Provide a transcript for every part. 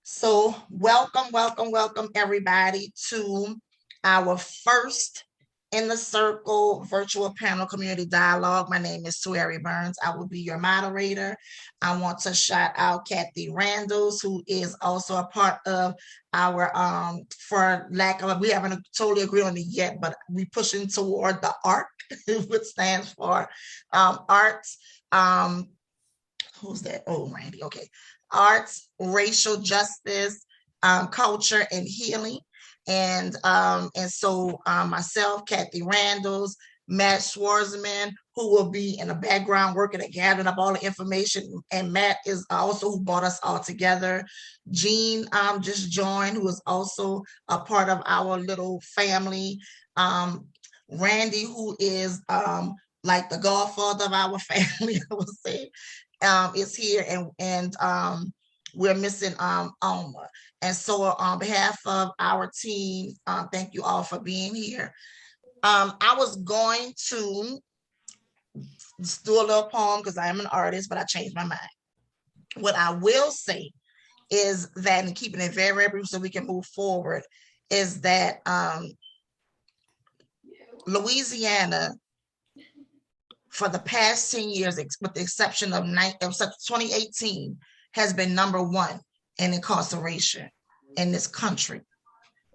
So welcome everybody to our first in the circle virtual panel community dialogue. My name is Sueri Burns. I will be your moderator. I want to shout out Kathy Randalls, who is also a part of our for lack of, we haven't totally agreed on it yet, but we pushing toward the ARC, which stands for arts. Who's that? Oh, Randy. Okay. Arts, racial justice, culture, and healing. And so myself, Kathy Randalls, Matt Schwarzman, who will be in the background working at gathering up all the information. And Matt is also who brought us all together. Jean just joined, who is also a part of our little family. Randy, who is like the godfather of our family, I would say, is here, and we're missing Alma. And so on behalf of our team, thank you all for being here. I was going to do a little poem because I am an artist, but I changed my mind. What I will say is that, and keeping it very, very brief so we can move forward, is that Louisiana, for the past 10 years, with the exception of 2018, has been number one in incarceration in this country.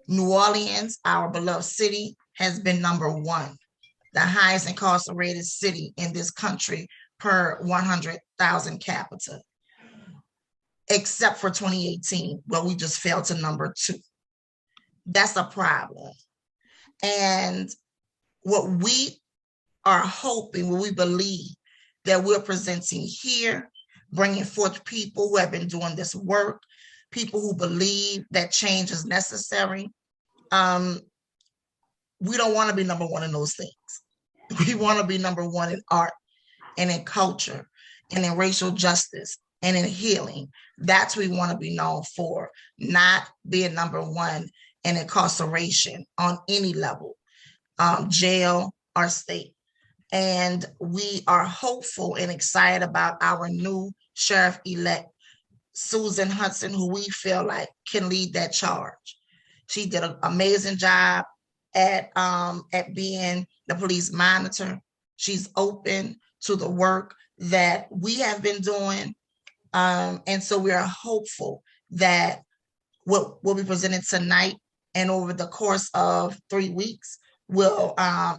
New Orleans, our beloved city, has been number one, the highest incarcerated city in this country per 100,000 capita, except for 2018, where we just fell to number two. That's a problem. And what we are hoping, what we believe that we're presenting here, bringing forth people who have been doing this work, people who believe that change is necessary. We don't want to be number one in those things. We want to be number one in art and in culture and in racial justice and in healing. That's what we want to be known for, not being number one in incarceration on any level, jail or state. And we are hopeful and excited about our new sheriff-elect, Susan Hudson, who we feel like can lead that charge. She did an amazing job at being the police monitor. She's open to the work that we have been doing. And so we are hopeful that what will be presented tonight and over the course of 3 weeks will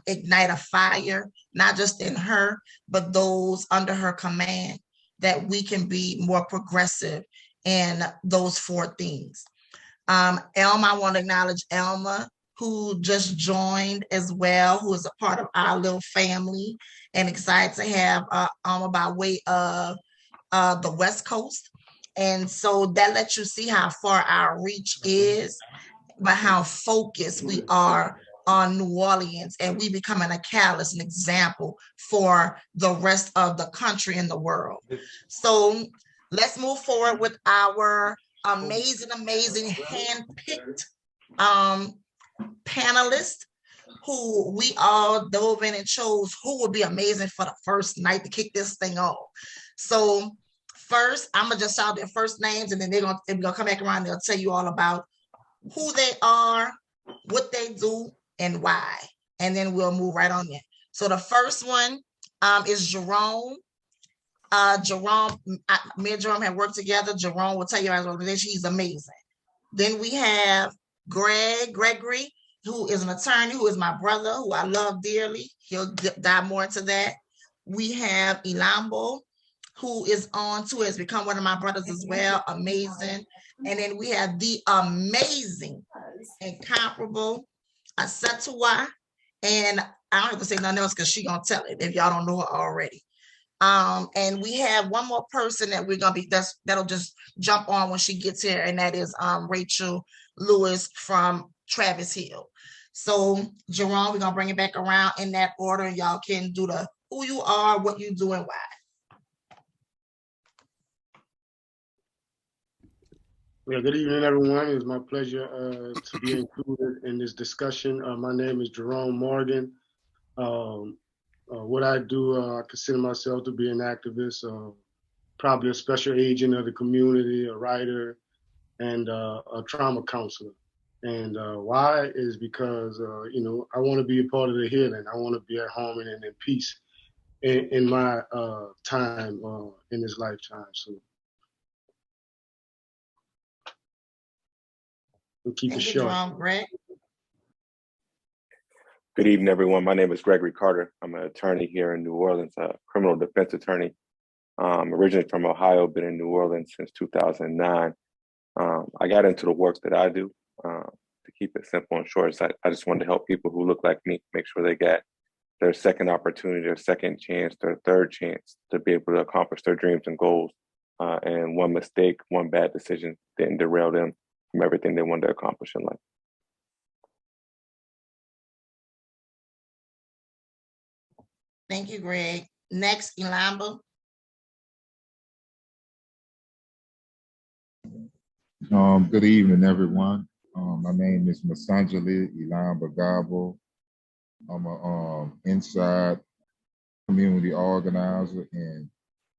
ignite a fire, not just in her, but those under her command, that we can be more progressive in those four things. Elma, I want to acknowledge Elma, who just joined as well, who is a part of our little family, and excited to have Alma by way of the West Coast. And so that lets you see how far our reach is, but how focused we are on New Orleans, and we becoming a catalyst, an example for the rest of the country and the world. So let's move forward with our amazing hand-picked panelists, who we all dove in and chose who would be amazing for the first night to kick this thing off. So first, I'm gonna just shout their first names, and then they're gonna come back around and they'll tell you all about who they are, what they do, and why. And then we'll move right on in. So the first one is Jerome. Jerome, me and Jerome have worked together. Jerome will tell you about his organization. He's amazing. Then we have Gregory, who is an attorney, who is my brother, who I love dearly. He'll dive more into that. We have Ilambo, who is on too, has become one of my brothers as well. Amazing. And then we have the amazing, incomparable Asatua, and I don't have to say nothing else because she's gonna tell it if y'all don't know her already. And we have one more person that we're gonna be that'll just jump on when she gets here, and that is Rachel Lewis from Travis Hill. So Jerome, we're gonna bring it back around in that order, and y'all can do the who you are, what you do, and why. Yeah, good evening, everyone. It's my pleasure to be included in this discussion. My name is Jerome Morgan. What I do, I consider myself to be an activist, probably a special agent of the community, a writer, and a trauma counselor. And why is because, I want to be a part of the healing. I want to be at harmony and in peace in my time in this lifetime. So we'll keep it Thank you, short. Jerome. Greg? Good evening, everyone. My name is Gregory Carter. I'm an attorney here in New Orleans, a criminal defense attorney. Originally from Ohio, been in New Orleans since 2009. I got into the work that I do. To keep it simple and short, I just wanted to help people who look like me, make sure they get their second opportunity, their second chance, their third chance to be able to accomplish their dreams and goals. And one mistake, one bad decision didn't derail them from everything they wanted to accomplish in life. Thank you, Greg. Next, Ilamba. Good evening, everyone. My name is Masanjali Ilamba Gabo. I'm a inside community organizer, and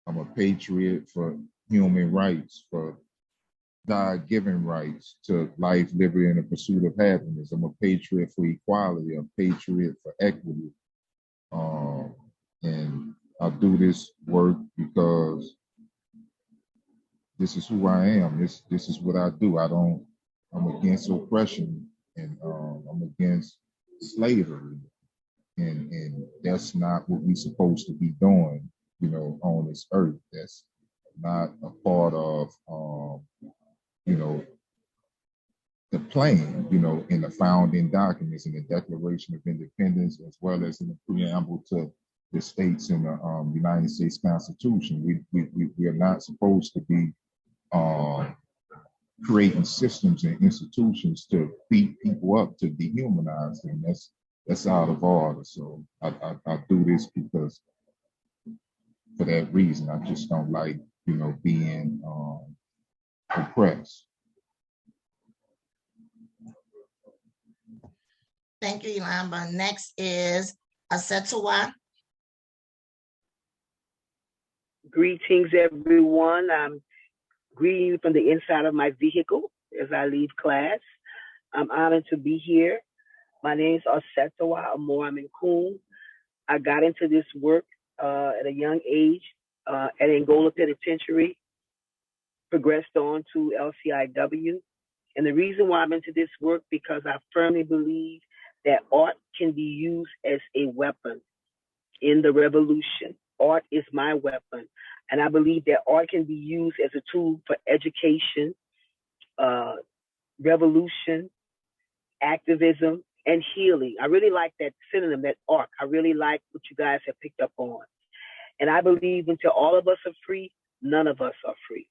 I'm a patriot for human rights, for God-given rights to life, liberty, and the pursuit of happiness. I'm a patriot for equality, a patriot for equity. And I do this work because this is who I am. This is what I do. I'm against oppression, and I'm against slavery. And that's not what we're supposed to be doing, on this earth. That's not a part of, the plan, in the founding documents, in the Declaration of Independence, as well as in the preamble to the states in the United States Constitution. We are not supposed to be creating systems and institutions to beat people up, to dehumanize them. That's out of order. So I do this because, for that reason, I just don't like, being oppressed. Thank you, Ilamba. Next is Asetuwa. Greetings, everyone. I'm greeting you from the inside of my vehicle as I leave class. I'm honored to be here. My name is Asetuwa Amoraminkum. I got into this work at a young age at Angola Penitentiary, progressed on to LCIW. And the reason why I'm into this work, because I firmly believe that art can be used as a weapon in the revolution. Art is my weapon. And I believe that art can be used as a tool for education, revolution, activism, and healing. I really like that synonym, that art. I really like what you guys have picked up on. And I believe until all of us are free, none of us are free.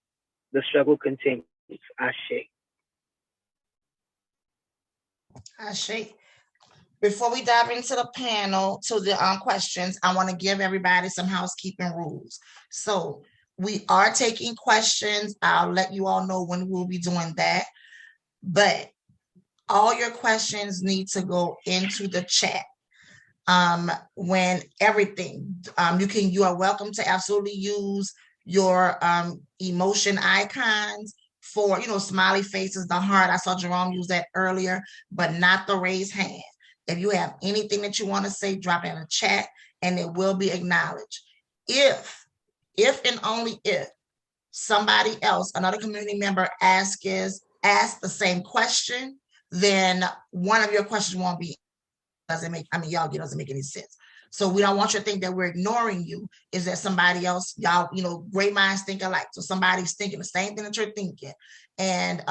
The struggle continues. Ashe. Ashe. Before we dive into the panel, to the questions, I want to give everybody some housekeeping rules. So we are taking questions. I'll let you all know when we'll be doing that. But all your questions need to go into the chat. When everything, you are welcome to absolutely use your emotion icons for, smiley faces, the heart. I saw Jerome use that earlier, but not the raised hand. If you have anything that you want to say, drop it in the chat and it will be acknowledged. If and only if somebody else, another community member asks the same question, then one of your questions won't be, doesn't make any sense. So we don't want you to think that we're ignoring you, is that somebody else, y'all, great minds think alike. So somebody's thinking the same thing that you're thinking. And,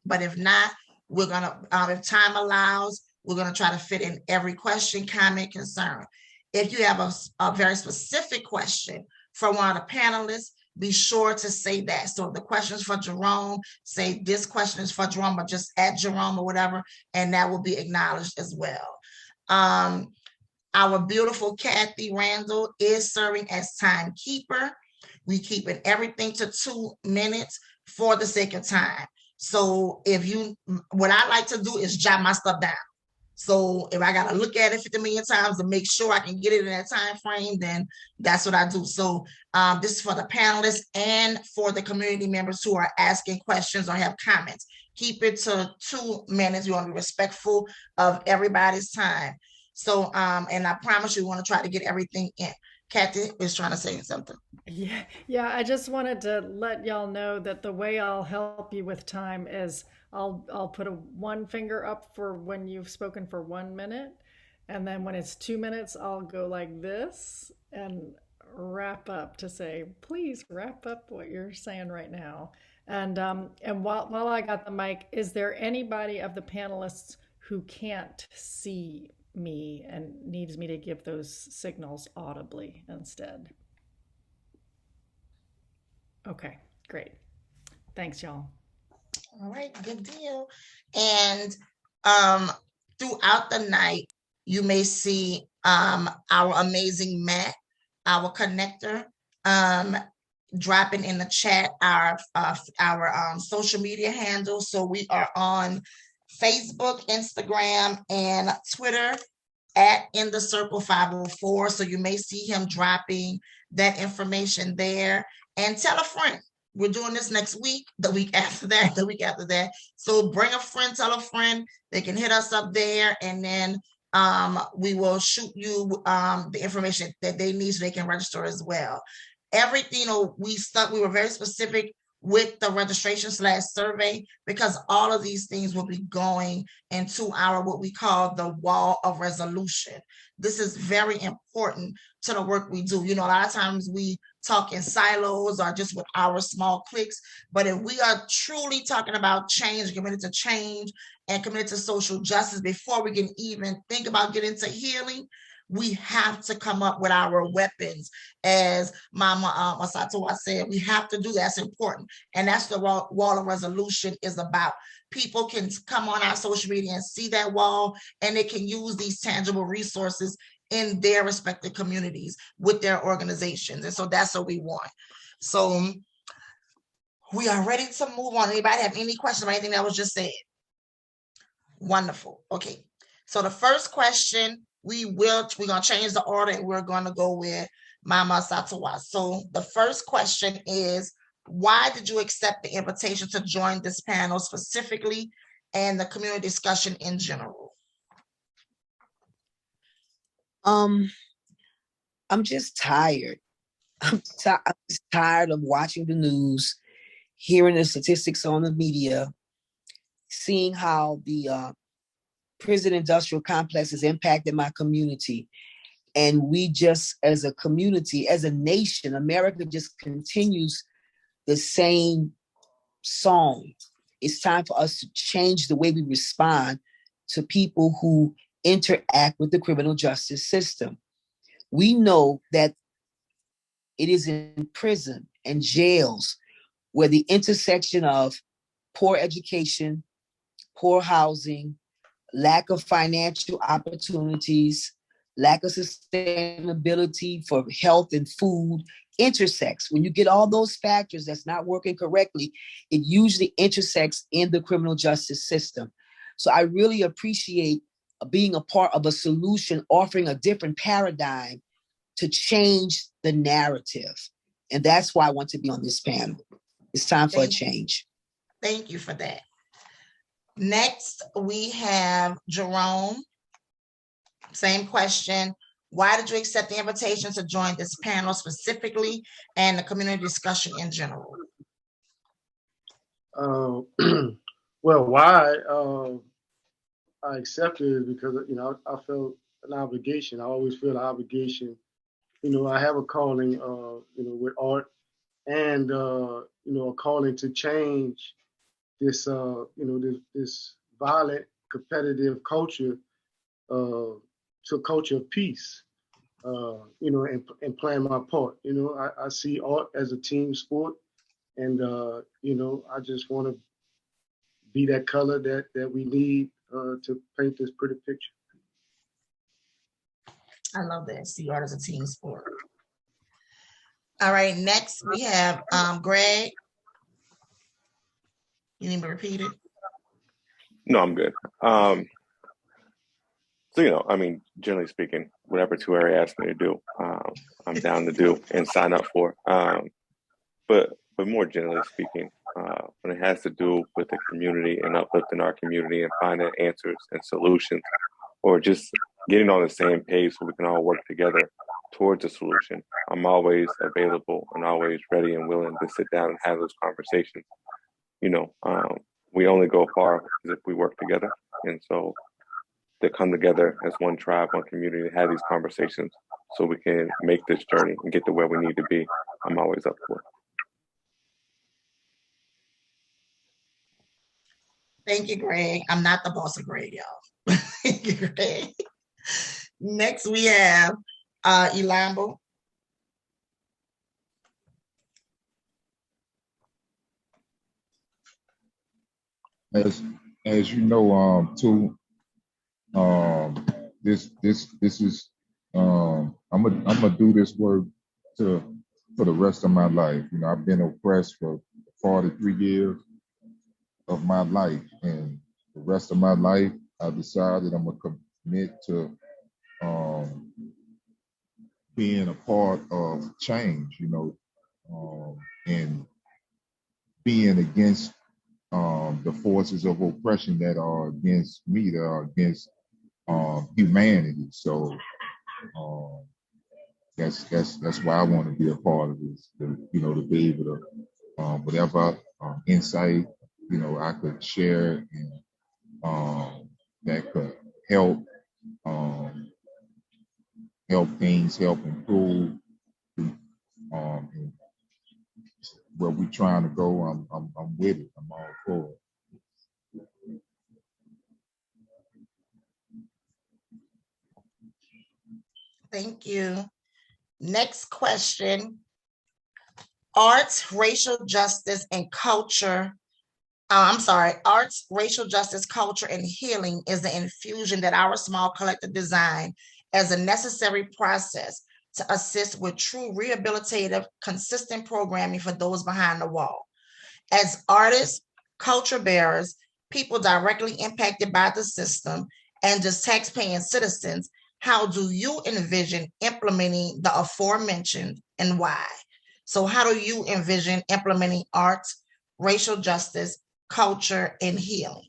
but if not, we're gonna, if time allows, we're gonna try to fit in every question, comment, concern. If you have a very specific question from one of the panelists, be sure to say that. So if the question is for Jerome, say this question is for Jerome, or just at Jerome or whatever, and that will be acknowledged as well. Our beautiful Kathy Randall is serving as timekeeper. We keep it everything to 2 minutes for the sake of time. So what I like to do is jot my stuff down. So if I got to look at it 50 million times to make sure I can get it in that time frame, then that's what I do. So this is for the panelists and for the community members who are asking questions or have comments. Keep it to 2 minutes. You want to be respectful of everybody's time. So, and I promise you, we want to try to get everything in. Kathy is trying to say something. Yeah, I just wanted to let y'all know that the way I'll help you with time is I'll put one finger up for when you've spoken for 1 minute, and then when it's 2 minutes, I'll go like this and wrap up to say, please wrap up what you're saying right now. And while I got the mic, is there anybody of the panelists who can't see me and needs me to give those signals audibly instead? Okay, great. Thanks, y'all. All right, good deal. And throughout the night, you may see our amazing Matt, our connector, dropping in the chat our social media handles. So we are on Facebook, Instagram, and Twitter at In the Circle 504. So you may see him dropping that information there. And tell a friend. We're doing this next week, the week after that, the week after that. So bring a friend, tell a friend. They can hit us up there, and then we will shoot you the information that they need so they can register as well. Everything, we were very specific with the registration/survey because all of these things will be going into our what we call the wall of resolution. This is very important to the work we do. A lot of times we talk in silos or just with our small cliques, but if we are truly talking about change, committed to change and committed to social justice before we can even think about getting to healing, we have to come up with our weapons. As Mama Masatoa said, we have to do that. That's important. And that's the wall of resolution is about. People can come on our social media and see that wall, and they can use these tangible resources in their respective communities with their organizations. And so that's what we want. So we are ready to move on. Anybody have any questions about anything that was just said? Wonderful. Okay. So the first question, we're going to change the order and we're going to go with Mama Satawa. So the first question is, why did you accept the invitation to join this panel specifically and the community discussion in general? I'm just tired. I'm just tired of watching the news, hearing the statistics on the media, seeing how the prison industrial complex has impacted my community. And we just, as a community, as a nation, America just continues the same song. It's time for us to change the way we respond to people who interact with the criminal justice system. We know that it is in prison and jails where the intersection of poor education, poor housing, lack of financial opportunities, lack of sustainability for health and food intersects. When you get all those factors that's not working correctly, it usually intersects in the criminal justice system. So I really appreciate being a part of a solution, offering a different paradigm to change the narrative. And that's why I want to be on this panel. It's time for a change. Thank you for that. Next, we have Jerome. Same question. Why did you accept the invitation to join this panel specifically and the community discussion in general? Well, why I accepted it because, I felt an obligation. I always feel an obligation. I have a calling, with art and, a calling to change this, this violent, competitive culture to a culture of peace, and playing my part. I see art as a team sport, and, I just want to be that color that we need to paint this pretty picture. I love that. See art as a team sport. All right, next we have Greg. You need me to repeat it? No, I'm good. So, I mean, generally speaking, whatever Tuere asks me to do, I'm down to do and sign up for. But more generally speaking, when it has to do with the community and uplifting our community and finding answers and solutions, or just getting on the same page so we can all work together towards a solution, I'm always available and always ready and willing to sit down and have those conversations. We only go far if we work together. And so to come together as one tribe, one community, to have these conversations so we can make this journey and get to where we need to be, I'm always up for it. Thank you, Greg. I'm not the boss of Greg, y'all. Thank you, Greg. Next, we have Ilambo. As you know, too, this is I'm gonna do this work for the rest of my life. I've been oppressed for 43 years of my life, and the rest of my life, I decided I'm gonna commit to being a part of change. And being against the forces of oppression that are against me, that are against humanity. So that's why I want to be a part of this. To be able to whatever insight I could share and that could help help improve and where we're trying to go. I'm with it. I'm all for it. Thank you. Next question. Arts, racial justice, and culture. Arts, racial justice, culture, and healing is the infusion that our small collective designed as a necessary process to assist with true rehabilitative, consistent programming for those behind the wall. As artists, culture bearers, people directly impacted by the system, and just taxpaying citizens, how do you envision implementing the aforementioned and why? So how do you envision implementing arts, racial justice, culture, and healing?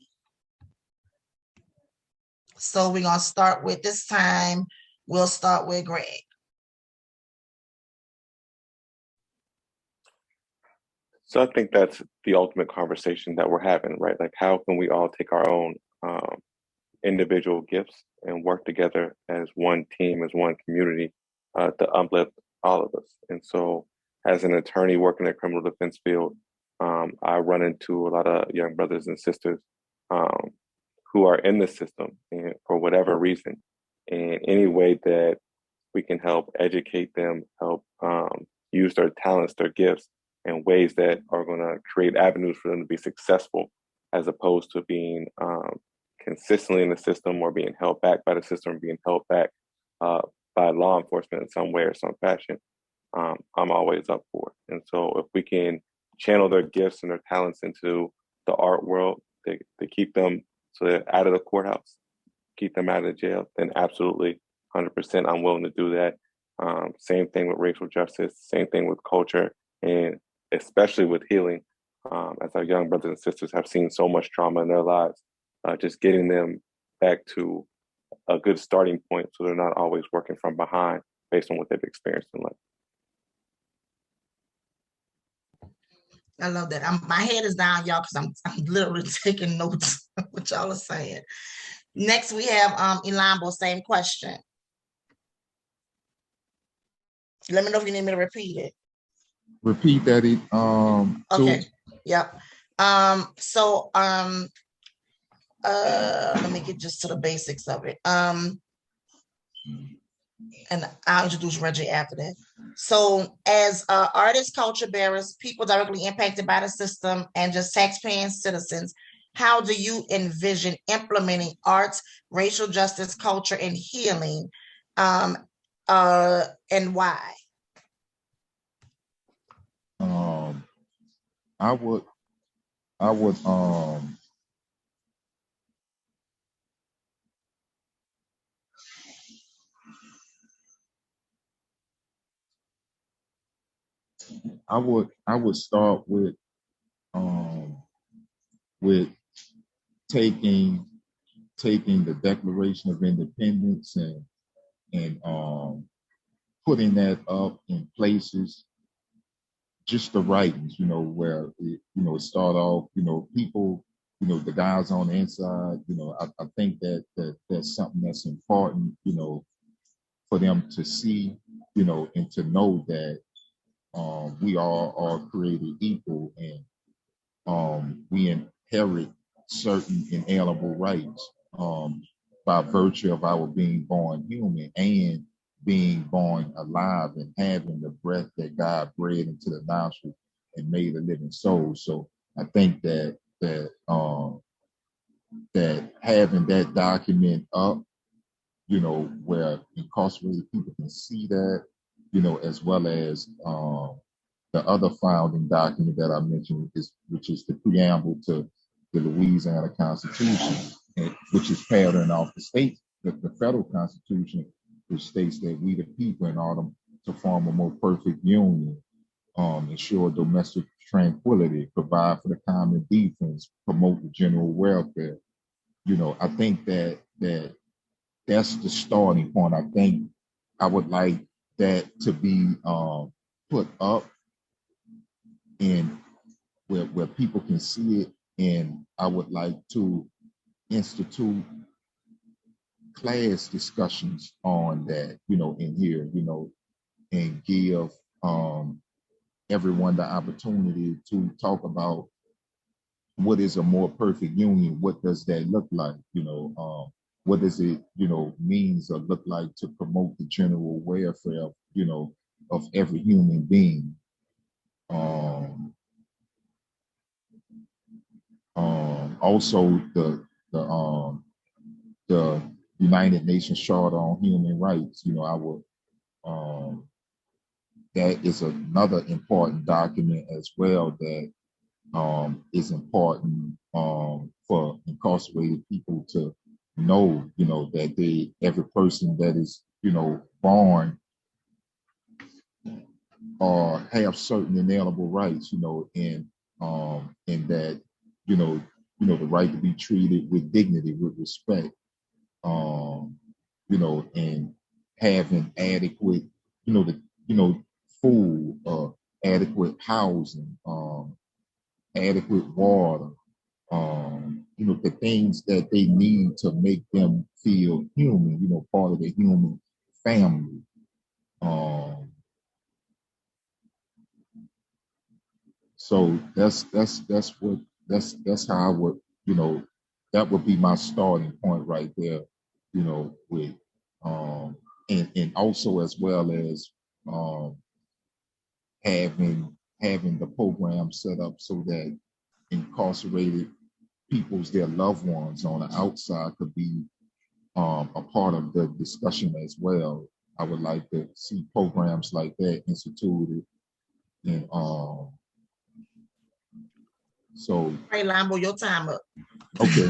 So we're going to start with this time. We'll start with Greg. So I think that's the ultimate conversation that we're having, right? Like, how can we all take our own individual gifts and work together as one team, as one community to uplift all of us? And so as an attorney working in the criminal defense field, I run into a lot of young brothers and sisters who are in the system and for whatever reason. And any way that we can help educate them, help use their talents, their gifts in ways that are going to create avenues for them to be successful, as opposed to being consistently in the system or being held back by the system, being held back by law enforcement in some way or some fashion, I'm always up for it. And so if we can channel their gifts and their talents into the art world to keep them so they're out of the courthouse, keep them out of the jail, then absolutely 100% I'm willing to do that. Same thing with racial justice, same thing with culture, and especially with healing, as our young brothers and sisters have seen so much trauma in their lives, just getting them back to a good starting point so they're not always working from behind based on what they've experienced in life. I love that. My head is down, y'all, because I'm literally taking notes of what y'all are saying. Next, we have Ilambo, same question. Let me know if you need me to repeat it. Repeat that. Okay. Yep. Let me get just to the basics of it. And I'll introduce Reggie after that. So as artists, culture bearers, people directly impacted by the system, and just taxpaying citizens, how do you envision implementing arts, racial justice, culture, and healing, and why? I would I would start with taking the Declaration of Independence and putting that up in places, just the writings, where it start off, people, the guys on the inside, I think that that's something that's important, for them to see, and to know that we all are created equal, and we inherit certain inalienable rights by virtue of our being born human and being born alive and having the breath that God breathed into the nostrils and made a living soul. So I think that having that document up, where incarcerated people can see that, as well as the other founding document that I mentioned, which is the preamble to the Louisiana Constitution, which is patterned off the federal Constitution, which states that we the people, in order to form a more perfect union, ensure domestic tranquility, provide for the common defense, promote the general welfare. I think that's the starting point. I think I would like that to be put up and where people can see it. And I would like to institute class discussions on that, in here, and give everyone the opportunity to talk about what is a more perfect union. What does that look like? What does it, means or look like to promote the general welfare of every human being. Also the United Nations Charter on Human Rights. I would that is another important document as well that is important for incarcerated people to know, that every person that is, born or have certain inalienable rights, and that, the right to be treated with dignity, with respect, and having adequate, food, adequate housing, adequate water, the things that they need to make them feel human, part of the human family. So that's how I would, that would be my starting point right there, with and also as well as having the program set up so that incarcerated people's their loved ones on the outside could be a part of the discussion as well. I would like to see programs like that instituted, and so. Hey, Lambo, your time up. Okay.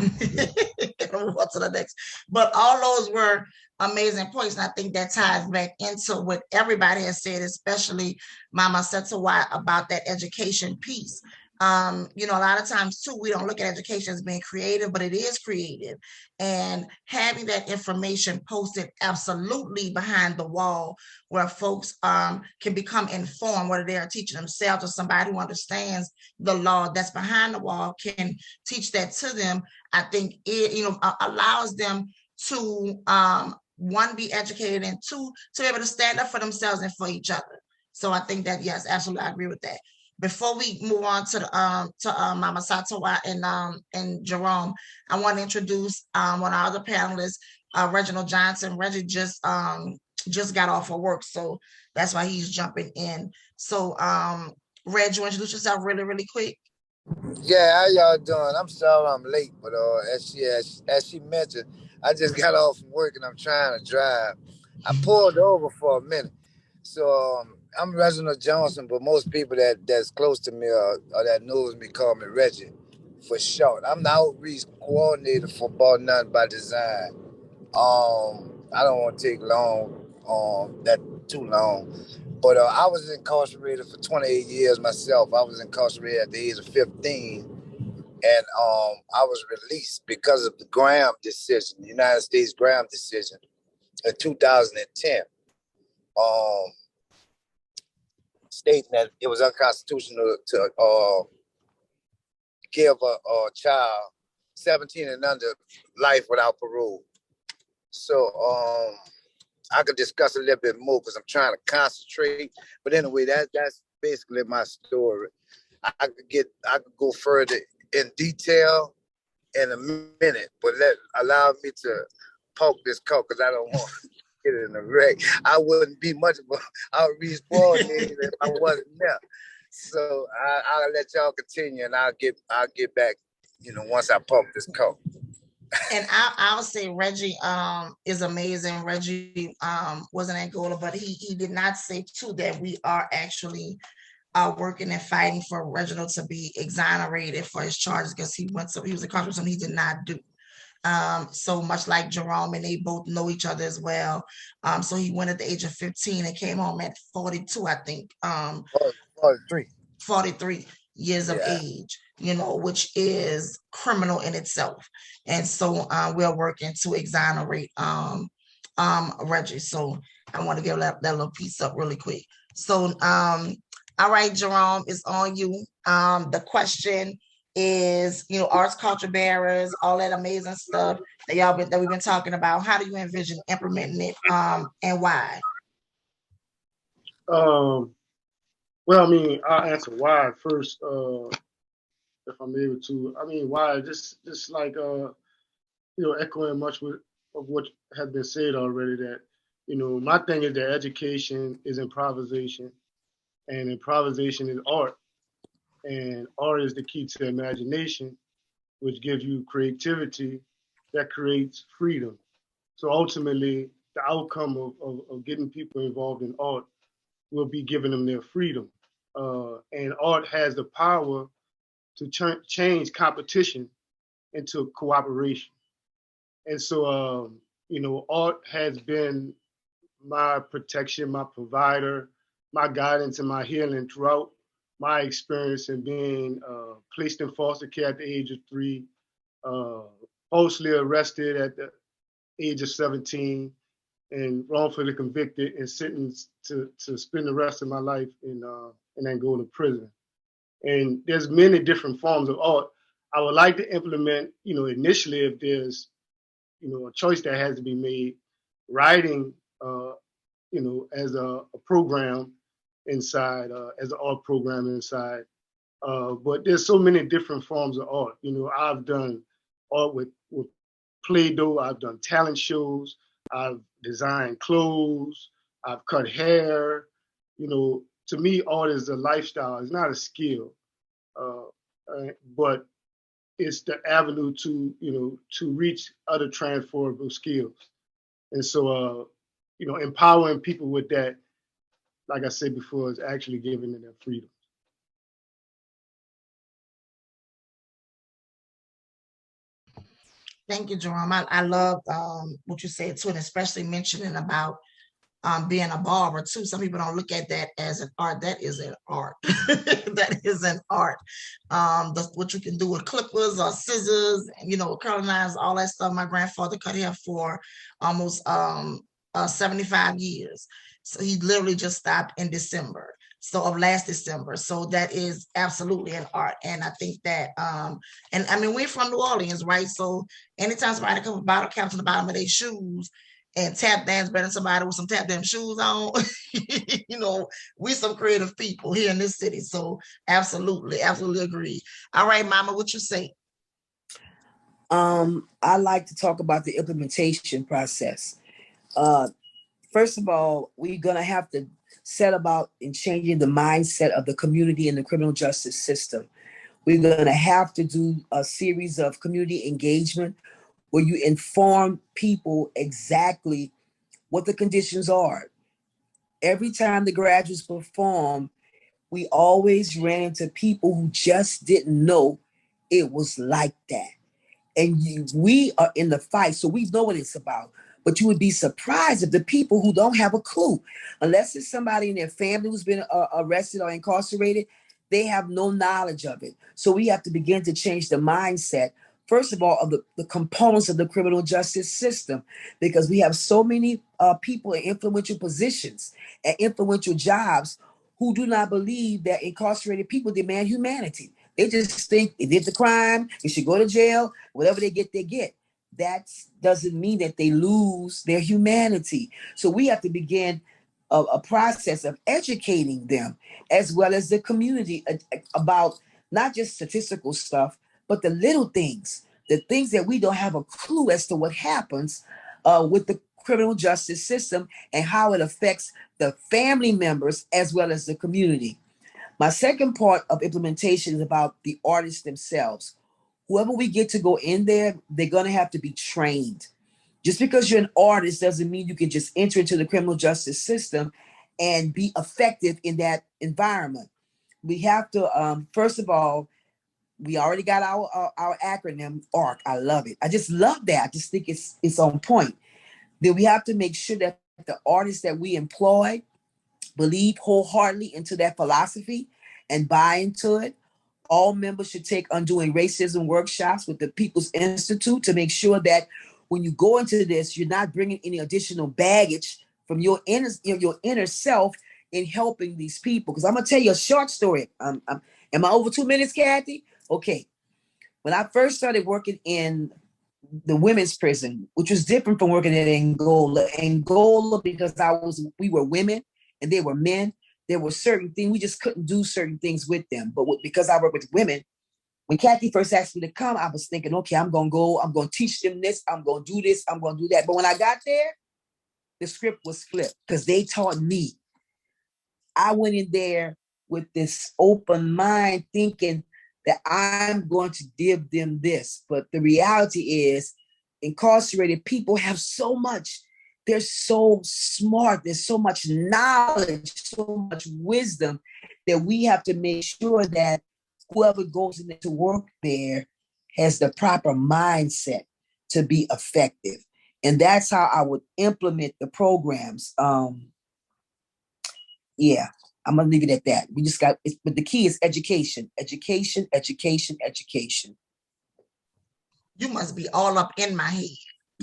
Move on to the next. But all those were amazing points. And I think that ties back into what everybody has said, especially Mama Setawai, about that education piece. A lot of times too, we don't look at education as being creative, but it is creative. And having that information posted absolutely behind the wall where folks can become informed, whether they are teaching themselves or somebody who understands the law that's behind the wall can teach that to them. I think it, allows them to one, be educated, and two, to be able to stand up for themselves and for each other. So I think that, yes, absolutely, I agree with that. Before we move on to Mama Satawa and Jerome, I want to introduce one of our other panelists, Reginald Johnson. Reggie just got off of work, so that's why he's jumping in. So, Reg, you introduce yourself really, really quick. Yeah, how y'all doing? I'm sorry I'm late, but as she mentioned, I just got off from work and I'm trying to drive. I pulled over for a minute. So I'm Reginald Johnson, but most people that's close to me or that knows me call me Reggie for short. I'm the outreach coordinator for Bought None by Design. I don't want to take too long. But I was incarcerated for 28 years myself. I was incarcerated at the age of 15, and I was released because of the Graham decision, the United States Graham decision in 2010, stating that it was unconstitutional to give a child 17 and under life without parole. So I could discuss a little bit more because I'm trying to concentrate. But anyway, that's basically my story. I could go further in detail in a minute, but allow me to poke this coke because I don't want to get in a wreck. I wouldn't be much of a outreach coordinator if I wasn't there. So I'll let y'all continue, and I'll get back, once I poke this coke. And I'll say Reggie is amazing. Reggie was an Angola, but he did not say too that we are actually working and fighting for Reginald to be exonerated for his charges because he was incarcerated, something he did not do. So much like Jerome, and they both know each other as well. So he went at the age of 15 and came home at 42, I think. 43 years of age, which is criminal in itself. And so we're working to exonerate Reggie. So I want to give that little piece up really quick. So all right, Jerome, it's on you. The question is, arts, culture bearers, all that amazing stuff that we've been talking about. How do you envision implementing it, and why? Well, I mean, I'll answer why first, if I'm able to. I mean, why? Just like echoing much of what has been said already. That my thing is that education is improvisation, and improvisation is art, and art is the key to imagination, which gives you creativity that creates freedom. So ultimately, the outcome of getting people involved in art will be giving them their freedom. And art has the power to change competition into cooperation. And so, art has been my protection, my provider, my guidance, and my healing throughout my experience in being placed in foster care at the age of 3, falsely arrested at the age of 17, and wrongfully convicted and sentenced to spend the rest of my life in Angola prison. And there's many different forms of art. I would like to implement, initially, if there's, a choice that has to be made, writing, as a program inside, as an art program inside. But there's so many different forms of art. I've done art with Play-Doh. I've done talent shows. I've designed clothes. I've cut hair. To me, art is a lifestyle. It's not a skill, but it's the avenue to reach other transferable skills. And so, empowering people with that, like I said before, is actually giving them their freedom. Thank you, Jerome. I love what you said too, and especially mentioning about being a barber too. Some people don't look at that as an art. That is an art. That is an art. What you can do with clippers or scissors, curling knives, all that stuff. My grandfather cut hair for almost 75 years. So he literally just stopped in December. So of last December. So that is absolutely an art. And I think that, and I mean, we're from New Orleans, right? So anytime somebody comes with bottle caps on the bottom of their shoes and tap dance better than somebody with some tap dance shoes on, we some creative people here in this city. So absolutely agree. All right, Mama, what you say? I like to talk about the implementation process. First of all, we're going to have to set about in changing the mindset of the community in the criminal justice system. We're going to have to do a series of community engagement where you inform people exactly what the conditions are. Every time the graduates perform, we always ran into people who just didn't know it was like that. And we are in the fight, so we know what it's about. But you would be surprised at the people who don't have a clue. Unless it's somebody in their family who's been arrested or incarcerated, they have no knowledge of it. So we have to begin to change the mindset, first of all, of the components of the criminal justice system, because we have so many people in influential positions and influential jobs who do not believe that incarcerated people demand humanity. They just think they did the crime, they should go to jail, whatever they get, they get. That doesn't mean that they lose their humanity. So we have to begin a process of educating them as well as the community about not just statistical stuff, but the little things, the things that we don't have a clue as to what happens with the criminal justice system and how it affects the family members as well as the community. My second part of implementation is about the artists themselves. Whoever we get to go in there, they're going to have to be trained. Just because you're an artist doesn't mean you can just enter into the criminal justice system and be effective in that environment. We have to, first of all, we already got our acronym, ARC. I love it. I just love that. I just think it's on point. Then we have to make sure that the artists that we employ believe wholeheartedly into that philosophy and buy into it. All members should take Undoing Racism workshops with the People's Institute to make sure that when you go into this, you're not bringing any additional baggage from your inner self in helping these people. Because I'm going to tell you a short story. Am I over 2 minutes, Kathy? Okay. When I first started working in the women's prison, which was different from working at Angola, because we were women and they were men. There were certain things, we just couldn't do certain things with them. But because I work with women, when Kathy first asked me to come, I was thinking, okay, I'm going to teach them this, I'm going to do this, I'm going to do that. But when I got there, the script was flipped because they taught me. I went in there with this open mind thinking that I'm going to give them this. But the reality is incarcerated people have so much. They're so smart. There's so much knowledge, so much wisdom that we have to make sure that whoever goes in there to work there has the proper mindset to be effective. And that's how I would implement the programs. Yeah, I'm going to leave it at that. But the key is education, education, education, education. You must be all up in my head.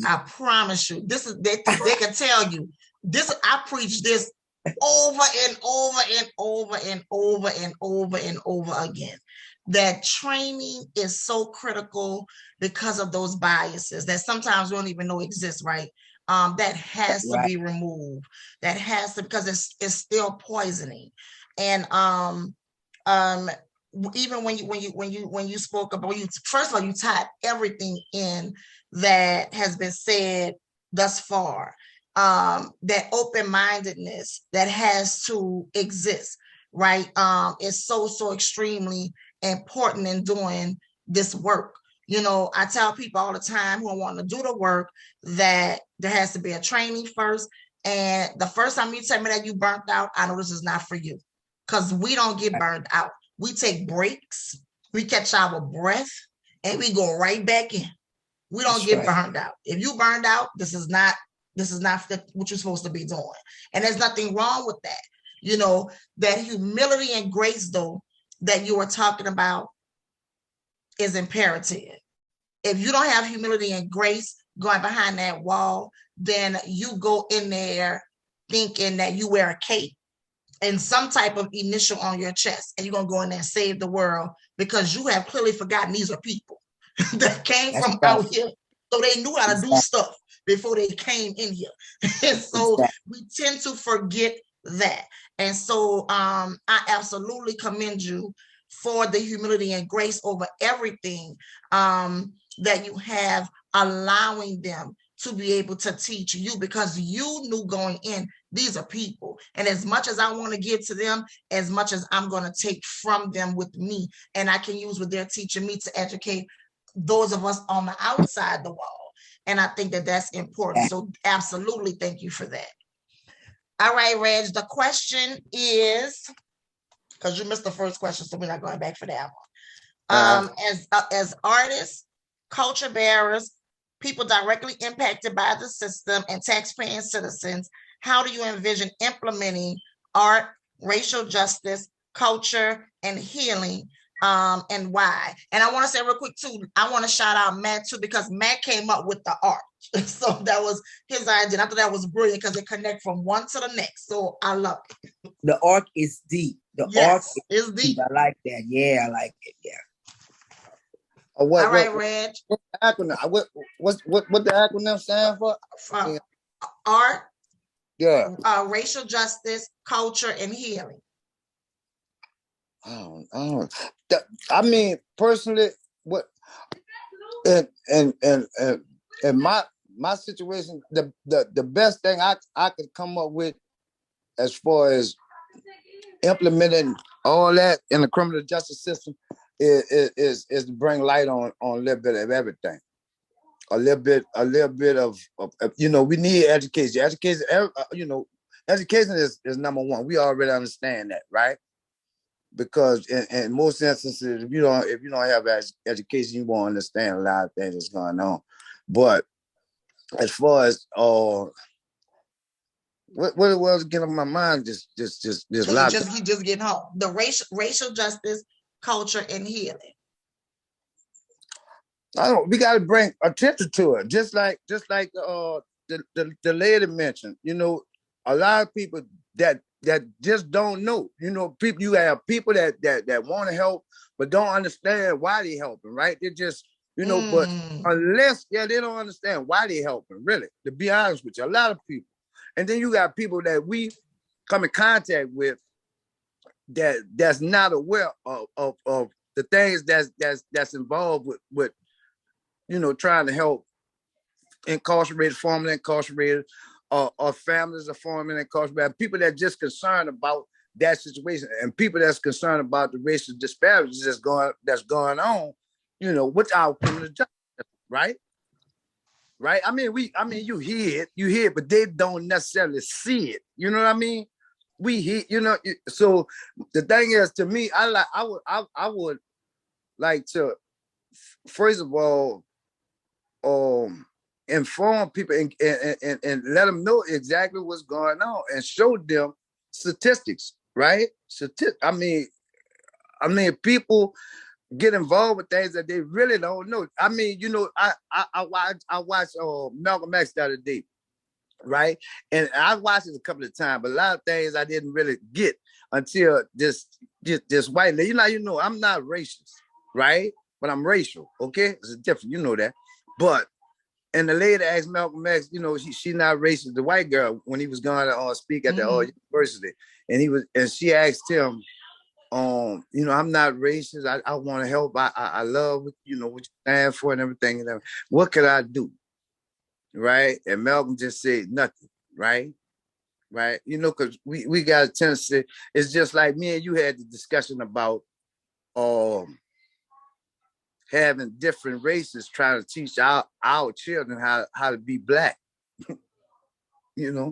I promise you. This is they can tell you. This I preach this over and over and over and over and over and over again. That training is so critical because of those biases that sometimes we don't even know exist, right? That has to be removed. That has to, because it's still poisoning. And even when you spoke about, first of all, you tied everything in that has been said thus far. That open-mindedness that has to exist, right? Is so extremely important in doing this work. You know, I tell people all the time who want to do the work that there has to be a training first. And the first time you tell me that you burnt out, I know this is not for you, because we don't get burned out. We take breaks, we catch our breath, and we go right back in. We don't get burned out. If you burned out, this is not what you're supposed to be doing. And there's nothing wrong with that. You know, that humility and grace, though, that you were talking about is imperative. If you don't have humility and grace going behind that wall, then you go in there thinking that you wear a cape and some type of initial on your chest, and you're going to go in there and save the world, because you have clearly forgotten these are people that came from out here. So they knew how to do stuff before they came in here. And so we tend to forget that. And so I absolutely commend you for the humility and grace over everything that you have, allowing them to be able to teach you, because you knew going in, these are people. And as much as I want to give to them, as much as I'm going to take from them with me, and I can use what they're teaching me to educate those of us on the outside the wall. And I think that that's important. So absolutely, thank you for that. All right, Reg, the question is, because you missed the first question, so we're not going back for that one. As artists, culture bearers, people directly impacted by the system, and taxpaying citizens. How do you envision implementing art, racial justice, culture, and healing, and why? And I want to say real quick too, I want to shout out Matt too, because Matt came up with the art. So that was his idea. I thought that was brilliant because it connects from one to the next. So I love it. The arc is deep. The arc is deep. I like that. Yeah, I like it. Yeah. All right, Reg. What the acronym? What the acronym stand for? Art, Yeah. Racial justice, culture, and healing. I mean, personally, what and my situation, the best thing I could come up with as far as implementing all that in the criminal justice system is to bring light on a little bit of everything. A little bit of we need education. Education, education is number one. We already understand that, right? Because in most instances, if you don't have education, you won't understand a lot of things that's going on. But as far as what it was getting on my mind, just he just getting home. The racial justice, culture, and healing. We got to bring attention to it, just like the lady mentioned. A lot of people that just don't know. People, you have people that want to help but don't understand why they helping. Right? They just but unless they don't understand why they helping. Really, to be honest with you, a lot of people. And then you got people that we come in contact with that's not aware of the things that's involved with trying to help formerly incarcerated, or families of formerly incarcerated, people that just concerned about that situation, and people that's concerned about the racial disparities that's going on, with our criminal justice, right? Right? I mean, you hear it, but they don't necessarily see it. You know what I mean? We hear, so the thing is, to me, I would like to, first of all, inform people and let them know exactly what's going on and show them statistics, right? I mean, people get involved with things that they really don't know. I mean, I watched Malcolm X the other day, right? And I watched it a couple of times, but a lot of things I didn't really get until this white lady. I'm not racist, right? But I'm racial, okay? It's different, that. But and the lady asked Malcolm X, she not racist. The white girl, when he was going to speak at the university, and she asked him, I'm not racist. I want to help. I love what you stand for and everything. What could I do? Right? And Malcolm just said nothing. Right? Right? Because we got a tendency. It's just like me and you had the discussion about having different races trying to teach our children how to be Black. Yeah,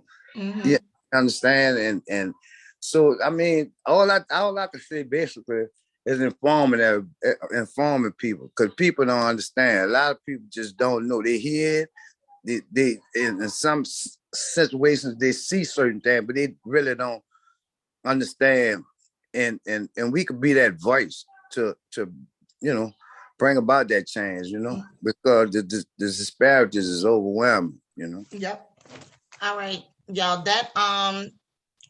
understand? And so, I mean, all I can say basically is informing people, because people don't understand. A lot of people just don't know. They hear it, they in some situations they see certain things, but they really don't understand. And we could be that voice to bring about that change, because the disparities is overwhelming, Yep. All right, y'all. That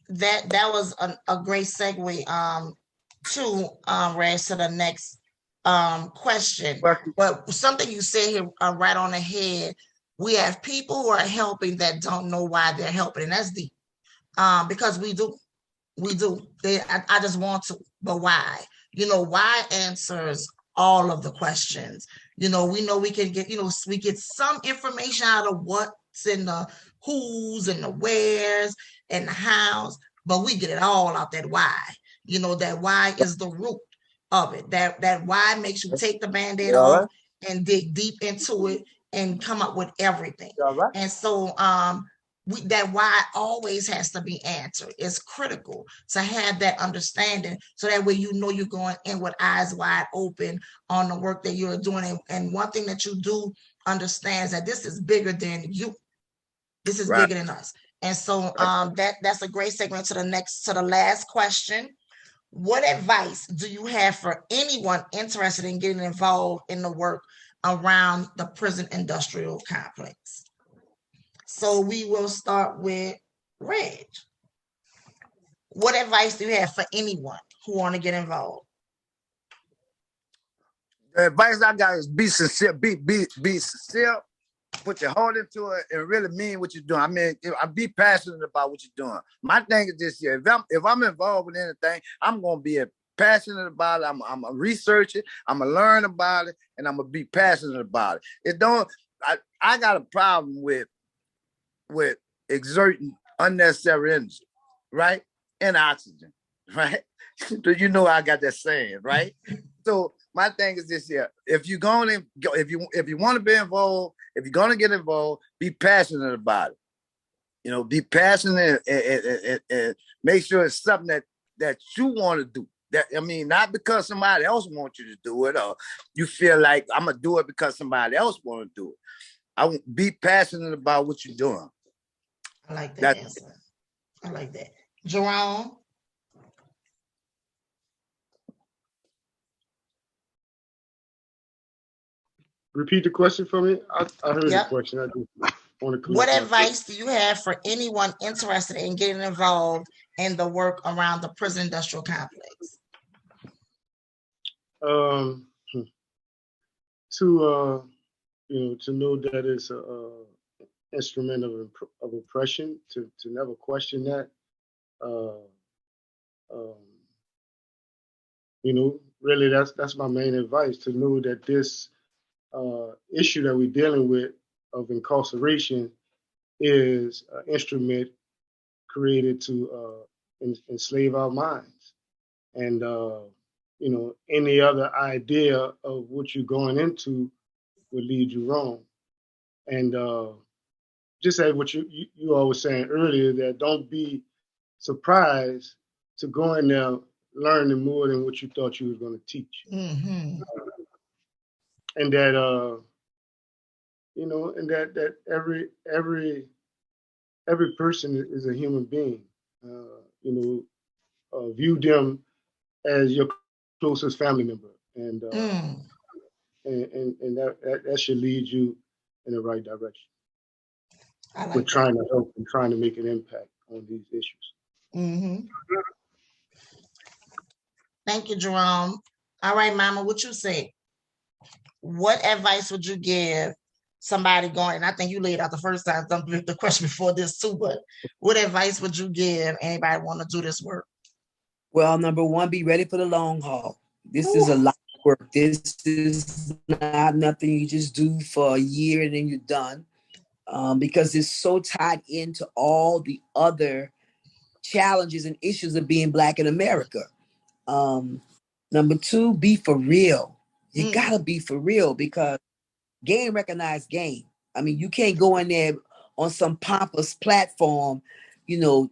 was a great segue to Reg, to the next question. But something you said here right on the head. We have people who are helping that don't know why they're helping, and that's deep. Because we do. I just want to, but why? Why answers all of the questions. We know we can get, we get some information out of what's in the who's and the where's and the hows, but we get it all out that why. That why is the root of it. That why makes you take the Band-Aid off and dig deep into it and come up with everything. And so that why always has to be answered. It's critical to have that understanding, so that way you're going in with eyes wide open on the work that you're doing. And one thing that you do understands that this is bigger than you. This is Right. bigger than us. And so that's a great segment to the last question. What advice do you have for anyone interested in getting involved in the work around the prison industrial complex? So we will start with Reg. What advice do you have for anyone who want to get involved? The advice I got is be sincere, be sincere, put your heart into it, and really mean what you're doing. I mean, I be passionate about what you're doing. My thing is this here: if I'm involved with anything, I'm gonna be passionate about it. I'm gonna research it. I'm gonna learn about it, and I'm gonna be passionate about it. It don't. I got a problem with exerting unnecessary energy, right? And oxygen, right? You know I got that saying, right? So my thing is this here: if you're going to go, if you want to be involved, if you're going to get involved, be passionate about it. You know, be passionate and make sure it's something that you want to do. That, I mean, not because somebody else wants you to do it, or you feel like I'm gonna do it because somebody else want to do it. I be passionate about what you're doing. I like that answer. I like that. Jerome? Repeat the question for me. I heard the question. I just want to. What advice do you have for anyone interested in getting involved in the work around the prison industrial complex? To know that it's a instrument of oppression. To never question that. Really, that's my main advice. To know that this issue that we're dealing with of incarceration is an instrument created to enslave our minds. And, any other idea of what you're going into will lead you wrong. And just as what you all were saying earlier, that don't be surprised to go in there learning more than what you thought you was going to teach. Mm-hmm. And that and that every person is a human being. View them as your closest family member, and that should lead you in the right direction. We're trying to help and trying to make an impact on these issues. Mm-hmm. Thank you, Jerome. All right, Mama, what you say? What advice would you give somebody going? And I think you laid out the first time the question before this too, but what advice would you give anybody want to do this work? Well, number one, be ready for the long haul. This is a lot of work. This is not nothing you just do for a year and then you're done, because it's so tied into all the other challenges and issues of being Black in America. Number two, be for real. You gotta be for real, because game recognized game. I mean, you can't go in there on some pompous platform, to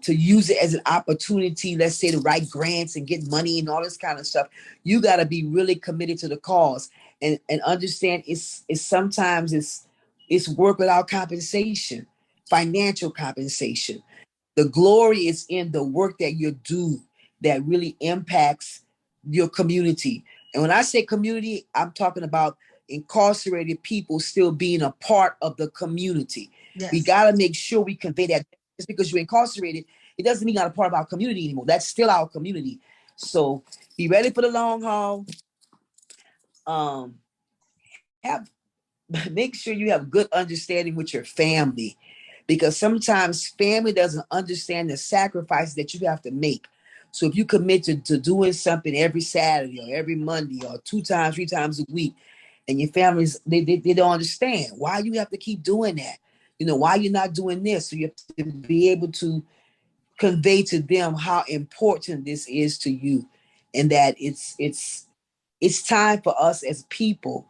use it as an opportunity, let's say, to write grants and get money and all this kind of stuff. You got to be really committed to the cause and understand it's sometimes it's work without compensation, financial compensation. The glory is in the work that you do that really impacts your community. And when I say community, I'm talking about incarcerated people still being a part of the community. Yes. We got to make sure we convey that. Just because you're incarcerated, it doesn't mean you're not a part of our community anymore. That's still our community. So be ready for the long haul. Make sure you have good understanding with your family, because sometimes family doesn't understand the sacrifices that you have to make. So if you commit to doing something every Saturday or every Monday or 2 times, 3 times a week, and your families, they don't understand why you have to keep doing that. Why you're not doing this. So you have to be able to convey to them how important this is to you, and that it's time for us as people.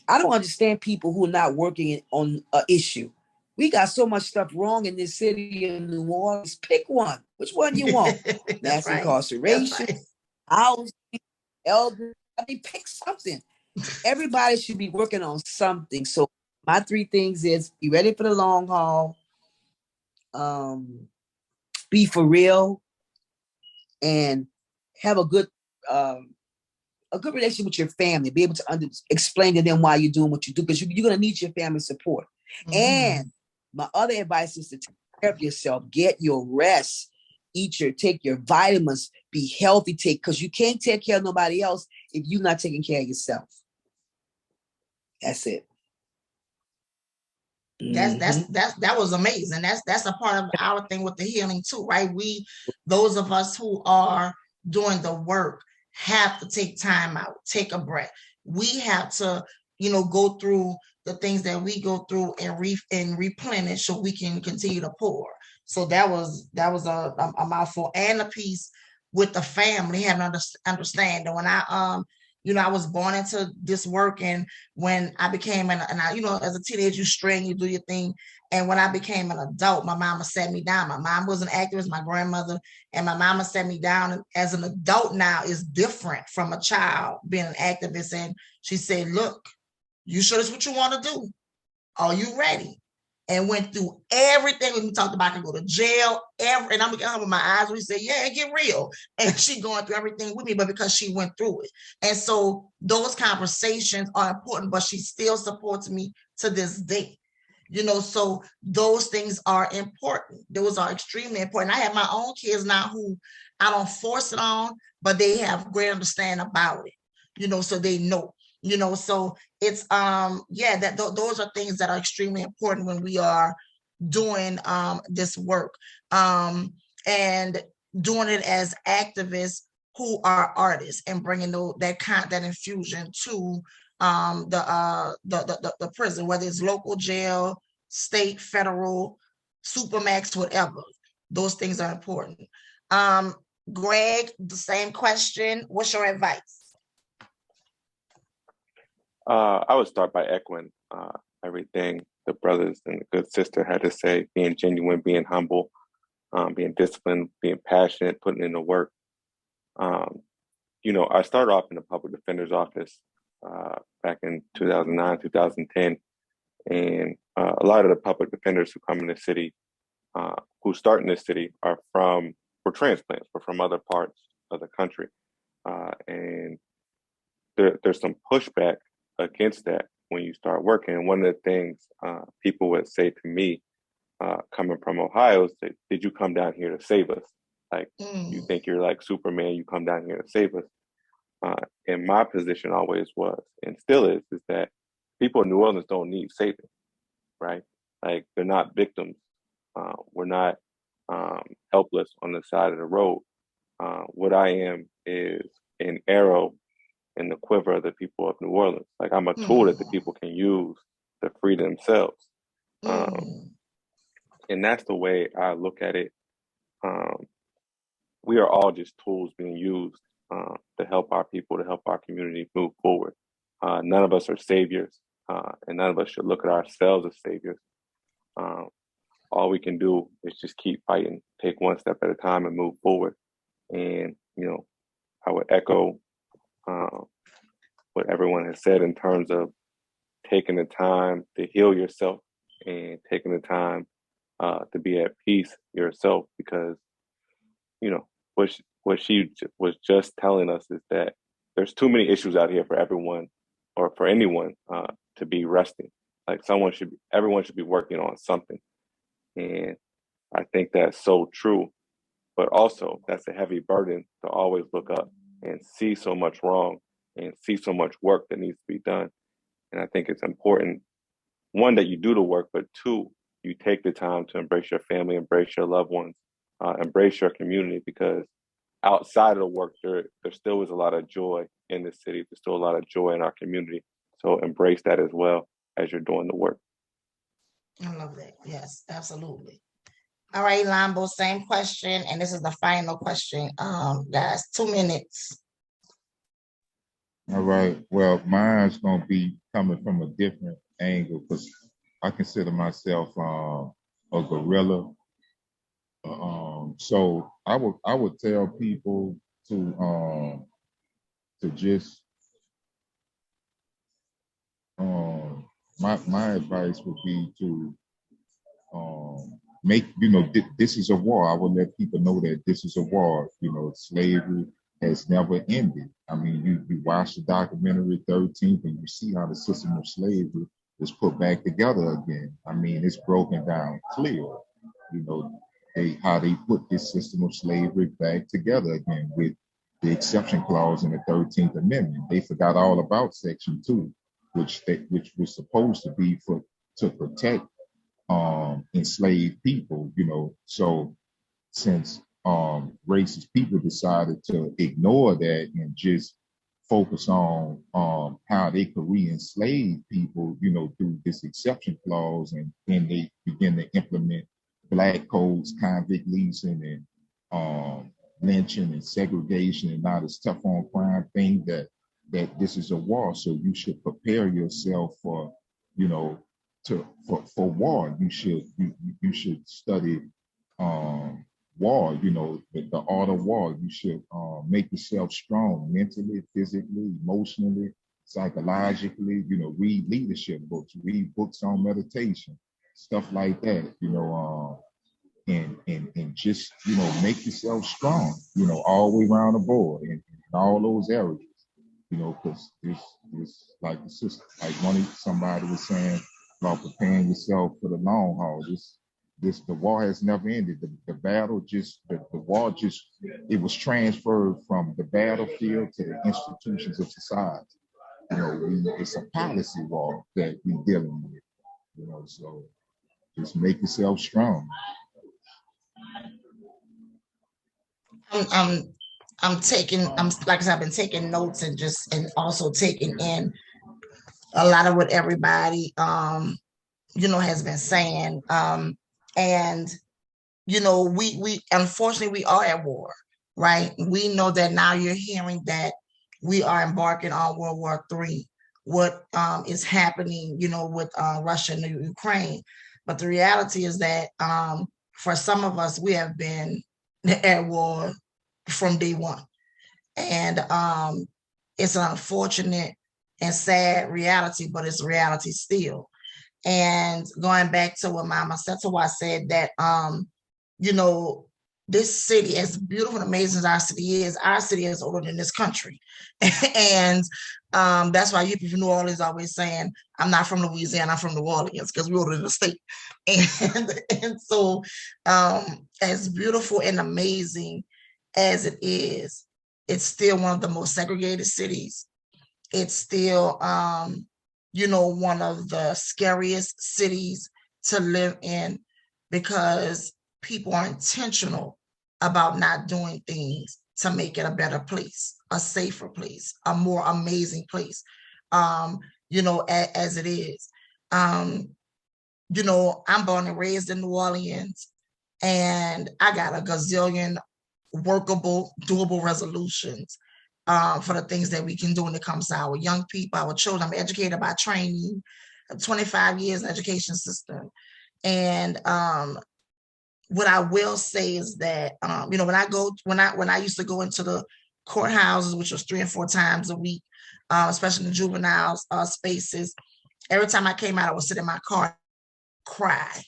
I don't understand people who are not working on an issue. We got so much stuff wrong in this city in New Orleans. Pick one. Which one you want? Mass incarceration, housing, elder. I mean, pick something. Everybody should be working on something. So my 3 things is be ready for the long haul, be for real, and have a good relationship with your family. Be able to explain to them why you're doing what you do, because you're going to need your family support. And my other advice is to take care of yourself. Get your rest. Take your vitamins. Be healthy. Because you can't take care of nobody else if you're not taking care of yourself. That's it. That was amazing. That's a part of our thing with the healing too, right? Those of us who are doing the work have to take time out, take a breath. We have to, go through the things that we go through and replenish so we can continue to pour. So that was a mouthful. And a piece with the family, having understanding. When I was born into this work, and when I became as a teenager, you string, you do your thing. And when I became an adult, my mama sat me down. My mom was an activist, my grandmother, and my mama sat me down. And as an adult now is different from a child being an activist. And she said, look, you sure this is what you want to do? Are you ready? And went through everything. We talked about, I could go to jail, and I'm looking at her with my eyes. We said, yeah, get real. And she going through everything with me, but because she went through it. And so those conversations are important, but she still supports me to this day. So those things are important. Those are extremely important. I have my own kids now who I don't force it on, but they have great understanding about it, so they know. So it's those are things that are extremely important when we are doing this work, and doing it as activists who are artists, and bringing that infusion to the prison, whether it's local jail, state, federal, supermax, whatever. Those things are important. Greg, the same question. What's your advice? I would start by echoing everything the brothers and the good sister had to say, being genuine, being humble, being disciplined, being passionate, putting in the work. I started off in the public defender's office back in 2009, 2010. And a lot of the public defenders who come in the city, who start in this city, were transplants, but from other parts of the country. And there's some pushback against that when you start working. And one of the things people would say to me, coming from Ohio, say, did you come down here to save us? Like, you think you're like Superman, you come down here to save us. And my position always was, and still is that people in New Orleans don't need saving, right? Like, they're not victims. We're not helpless on the side of the road. What I am is an arrow in the quiver of the people of New Orleans. Like, I'm a tool that the people can use to free themselves. And that's the way I look at it. We are all just tools being used to help our people, to help our community move forward. None of us are saviors, and none of us should look at ourselves as saviors. All we can do is just keep fighting, take one step at a time and move forward. And, I would echo what everyone has said in terms of taking the time to heal yourself and taking the time to be at peace yourself, because, what she was just telling us is that there's too many issues out here for everyone or for anyone to be resting. Like, everyone should be working on something. And I think that's so true, but also that's a heavy burden to always look up and see so much wrong and see so much work that needs to be done. And I think it's important, one, that you do the work, but two, you take the time to embrace your family, embrace your loved ones, embrace your community, because outside of the work, there still is a lot of joy in the city. There's still a lot of joy in our community. So embrace that as well as you're doing the work. I love that. Yes, absolutely. All right, Lambo, same question. And this is the final question. Guys, 2 minutes. All right. Well, mine's going to be coming from a different angle, because I consider myself a guerrilla. So I would tell people to just my advice would be to make, this is a war. I will let people know that this is a war. Slavery has never ended. I mean, you watch the documentary 13th and you see how the system of slavery was put back together again. I mean, it's broken down clear, how they put this system of slavery back together again with the exception clause in the 13th Amendment. They forgot all about Section 2, which was supposed to be to protect enslaved people, So since racist people decided to ignore that and just focus on how they could re-enslave people, through this exception clause, and then they begin to implement black codes, convict leasing, and lynching and segregation and all this tough on crime thing, that this is a war. So you should prepare yourself for, for war. You should study war, the art of war. You should make yourself strong mentally, physically, emotionally, psychologically, read leadership books, read books on meditation, stuff like that, and just, make yourself strong, all the way around the board in all those areas, because it's like the system, like somebody was saying about preparing yourself for the long haul. The war has never ended. The battle the war it was transferred from the battlefield to the institutions of society. It's a policy war that we're dealing with, so just make yourself strong. I'm taking, like I said, I've been taking notes and also taking in a lot of what everybody, has been saying. And, we unfortunately, we are at war, right? We know that now you're hearing that we are embarking on World War III, what is happening, with Russia and Ukraine. But the reality is that for some of us, we have been at war from day one. And it's an unfortunate and sad reality, but it's reality still. And going back to what Mama Setawa said, that, this city, as beautiful and amazing as our city is older than this country. And that's why you people from New Orleans always saying, I'm not from Louisiana, I'm from New Orleans, because we're older than the state. And so as beautiful and amazing as it is, it's still one of the most segregated cities. It's still, one of the scariest cities to live in, because people are intentional about not doing things to make it a better place, a safer place, a more amazing place, as it is. I'm born and raised in New Orleans, and I got a gazillion workable, doable resolutions for the things that we can do when it comes to our young people, our children. I'm educated by training, 25 years in the education system. And what I will say is that, when I used to go into the courthouses, which was 3 and 4 times a week, especially in the juvenile spaces, every time I came out, I would sit in my car, cry,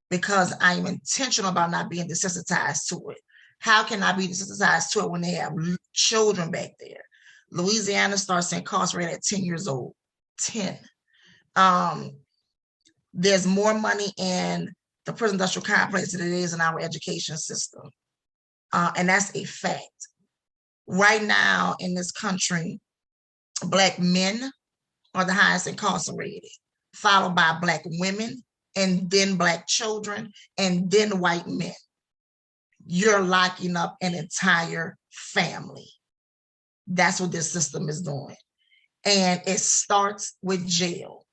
because I am intentional about not being desensitized to it. How can I be desensitized to it when they have children back there? Louisiana starts incarcerated at 10 years old. 10. There's more money in the prison industrial complex than it is in our education system. And that's a fact. Right now in this country, Black men are the highest incarcerated, followed by Black women, and then Black children, and then white men. You're locking up an entire family. That's what this system is doing. And it starts with jail.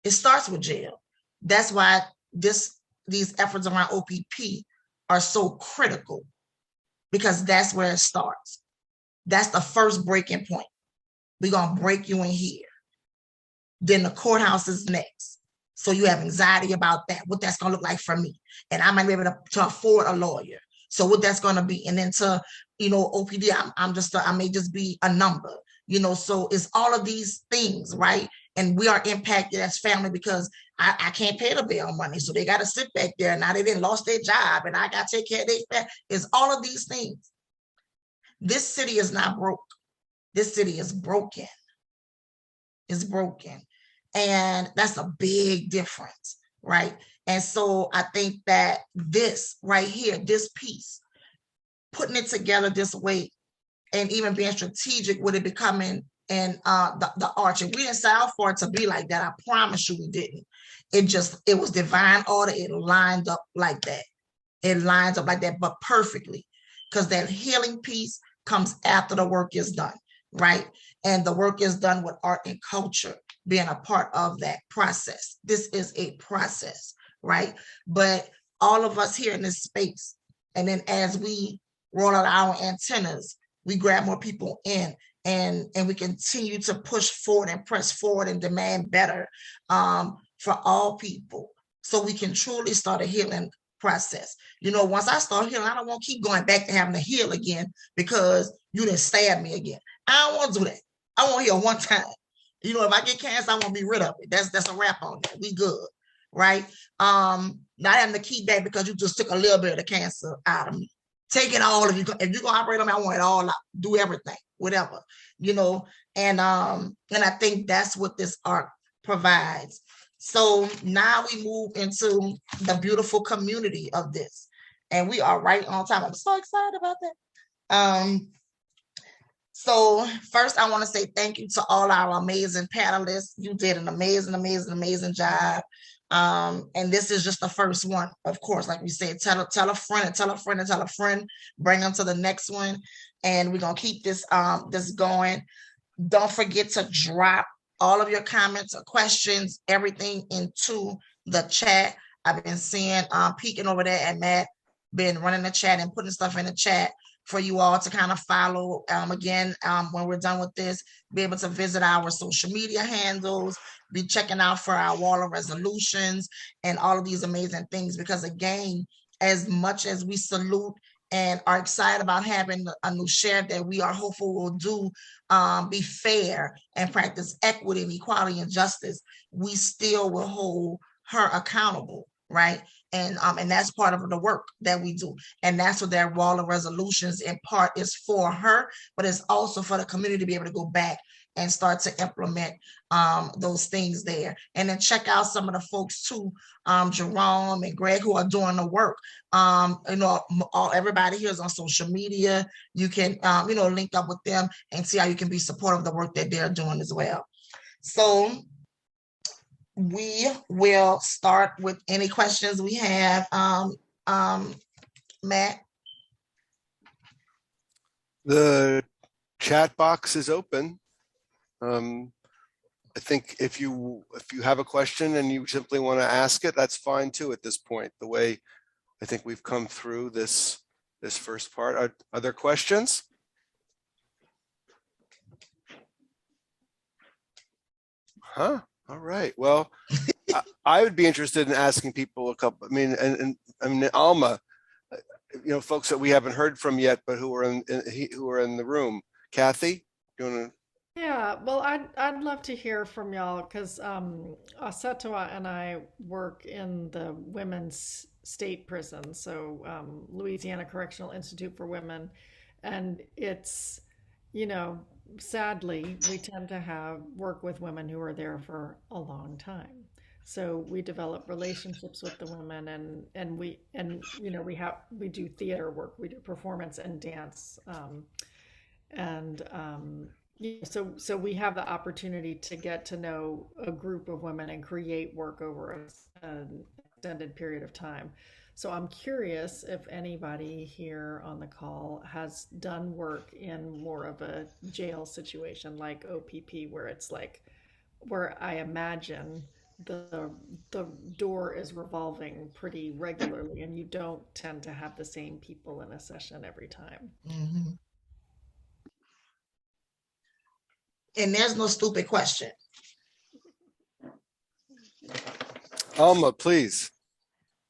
It starts with jail. That's why these efforts around OPP are so critical, because that's where it starts. That's the first breaking point. We're going to break you in here. Then the courthouse is next. So you have anxiety about that, what that's going to look like for me. And I might be able to afford a lawyer. So what that's going to be. And then to, OPD, I may just be a number, so it's all of these things, right? And we are impacted as family because I can't pay the bail money. So they got to sit back there. Now they didn't lost their job and I got to take care of their family. It's all of these things. This city is not broke. This city is broken. It's broken. And that's a big difference, right? And so I think that this right here, this piece, putting it together this way and even being strategic with it becoming and the arch. And we didn't set out for it to be like that. I promise you we didn't. It was divine order. It lined up like that. It lines up like that, but perfectly. Because that healing piece comes after the work is done, right? And the work is done with art and culture being a part of that process. This is a process, right? But all of us here in this space, and then as we roll out our antennas, we grab more people in, and we continue to push forward and press forward and demand better for all people, so we can truly start a healing process. You know, once I start healing, I don't want to keep going back to having to heal again because you didn't stab me again. I don't want to do that. I want to heal one time. You know, if I get cancer, I want to be rid of it. That's a wrap on that. We good, right? Not having to keep back because you just took a little bit of the cancer out of me. Take it all. If you're gonna operate on me, I want it all out. Do everything, whatever, you know. And I think that's what this art provides. So now we move into the beautiful community of this, and we are right on time. I'm so excited about that. So first, I want to say thank you to all our amazing panelists. You did an amazing job. And this is just the first one, of course. Like we said, tell a friend and tell a friend and tell a friend. Bring them to the next one, and we're gonna keep this going. Don't forget to drop all of your comments or questions, everything into the chat. I've been seeing peeking over there at Matt, been running the chat and putting stuff in the chat for you all to kind of follow. Again, when we're done with this, be able to visit our social media handles, be checking out for our wall of resolutions and all of these amazing things. Because again, as much as we salute and are excited about having a new sheriff that we are hopeful will do be fair and practice equity and equality and justice, we still will hold her accountable, right? And that's part of the work that we do. And that's what that wall of resolutions in part is for her, but it's also for the community to be able to go back and start to implement those things there. And then check out some of the folks too, Jerome and Greg, who are doing the work. You know, everybody here is on social media. You can, you know, link up with them and see how you can be supportive of the work that they're doing as well. So we will start with any questions we have. Matt? The chat box is open. I think if you have a question and you simply want to ask it, that's fine too at this point. The way I think we've come through this first part. Are there questions? Huh? All right. Well, I would be interested in asking people a couple. I mean, and Alma, you know, folks that we haven't heard from yet, but who are in the room. Kathy, you want to? Yeah, well, I'd love to hear from y'all because Asetoa and I work in the women's state prison, so Louisiana Correctional Institute for Women, and it's, you know, sadly, we tend to work with women who are there for a long time. So we develop relationships with the women, and you know, we do theater work, we do performance and dance, and yeah, so we have the opportunity to get to know a group of women and create work over an extended period of time. So I'm curious if anybody here on the call has done work in more of a jail situation like OPP, where it's like, where I imagine the door is revolving pretty regularly and you don't tend to have the same people in a session every time. Mm-hmm. And there's no stupid question. Alma, please.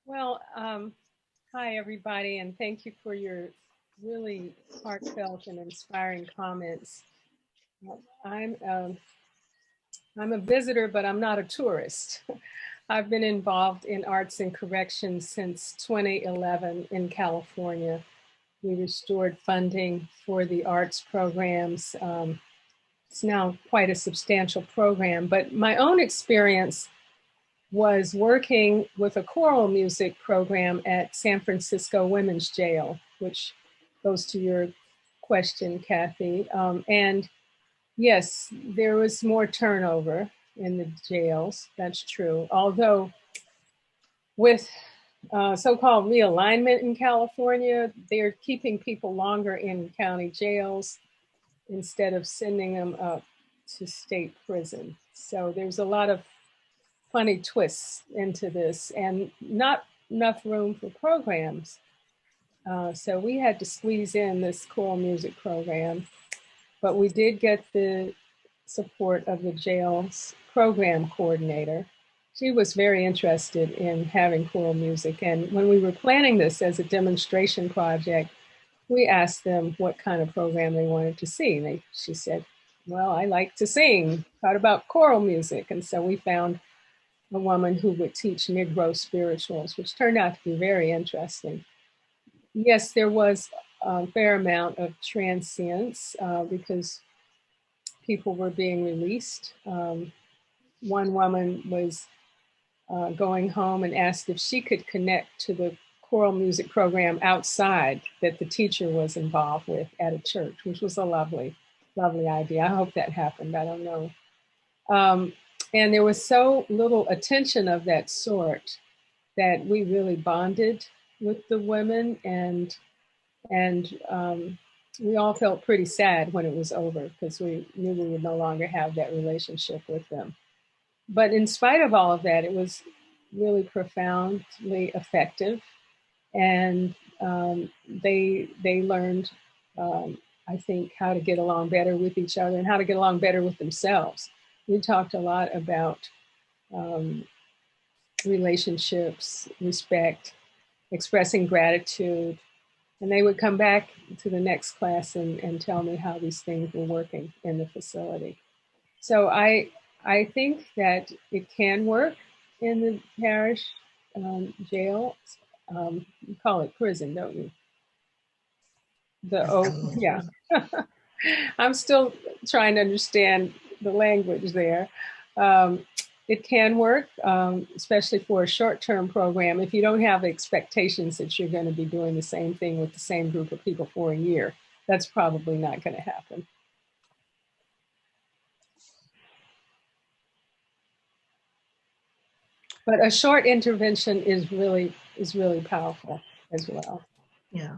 Well, hi, everybody, and thank you for your really heartfelt and inspiring comments. I'm I'm a visitor, but I'm not a tourist. I've been involved in arts and corrections since 2011 in California. We restored funding for the arts programs. It's now quite a substantial program, but my own experience was working with a choral music program at San Francisco Women's Jail, which goes to your question, Kathy. And yes, there was more turnover in the jails, that's true. Although with so-called realignment in California, they're keeping people longer in county jails instead of sending them up to state prison. So there's a lot of funny twists into this and not enough room for programs. So we had to squeeze in this choral music program, but we did get the support of the jail's program coordinator. She was very interested in having choral music. And when we were planning this as a demonstration project, we asked them what kind of program they wanted to see. She said, well, I like to sing. How about choral music? And so we found a woman who would teach Negro spirituals, which turned out to be very interesting. Yes, there was a fair amount of transience because people were being released. One woman was going home and asked if she could connect to the choral music program outside that the teacher was involved with at a church, which was a lovely, lovely idea. I hope that happened. I don't know. And there was so little attention of that sort that we really bonded with the women, and we all felt pretty sad when it was over because we knew we would no longer have that relationship with them. But in spite of all of that, it was really profoundly effective, and they learned, I think, how to get along better with each other and how to get along better with themselves. We talked a lot about relationships, respect, expressing gratitude, and they would come back to the next class and tell me how these things were working in the facility. So I think that it can work in the parish jail. You call it prison, don't you? Yeah. I'm still trying to understand the language there. It can work, especially for a short-term program. If you don't have expectations that you're going to be doing the same thing with the same group of people for a year, that's probably not going to happen. But a short intervention is really powerful as well. Yeah.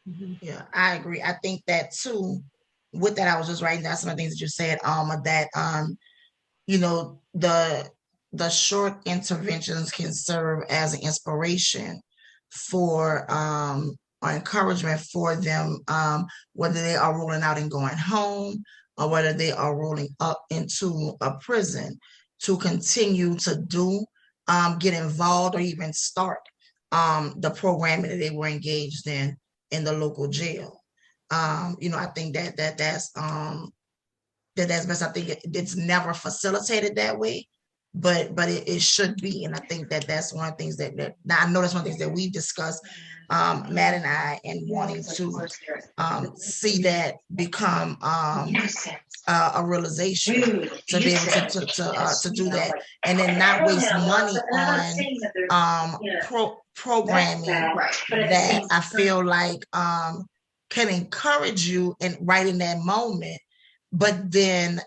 Mm-hmm. Yeah, I agree. I think that too. With that, I was just writing down some of the things that you said, Alma, that you know, the short interventions can serve as an inspiration for or encouragement for them, whether they are rolling out and going home or whether they are rolling up into a prison, to continue to do, get involved or even start the programming that they were engaged in the local jail. You know, I think that's best. I think it's never facilitated that way, but it should be. And I think that's one of the things that I know that's one of the things that we discussed, Matt and I, and wanting to see that become a realization to be able to do that, and then not waste money on programming that I feel like can encourage you and right in that moment. But then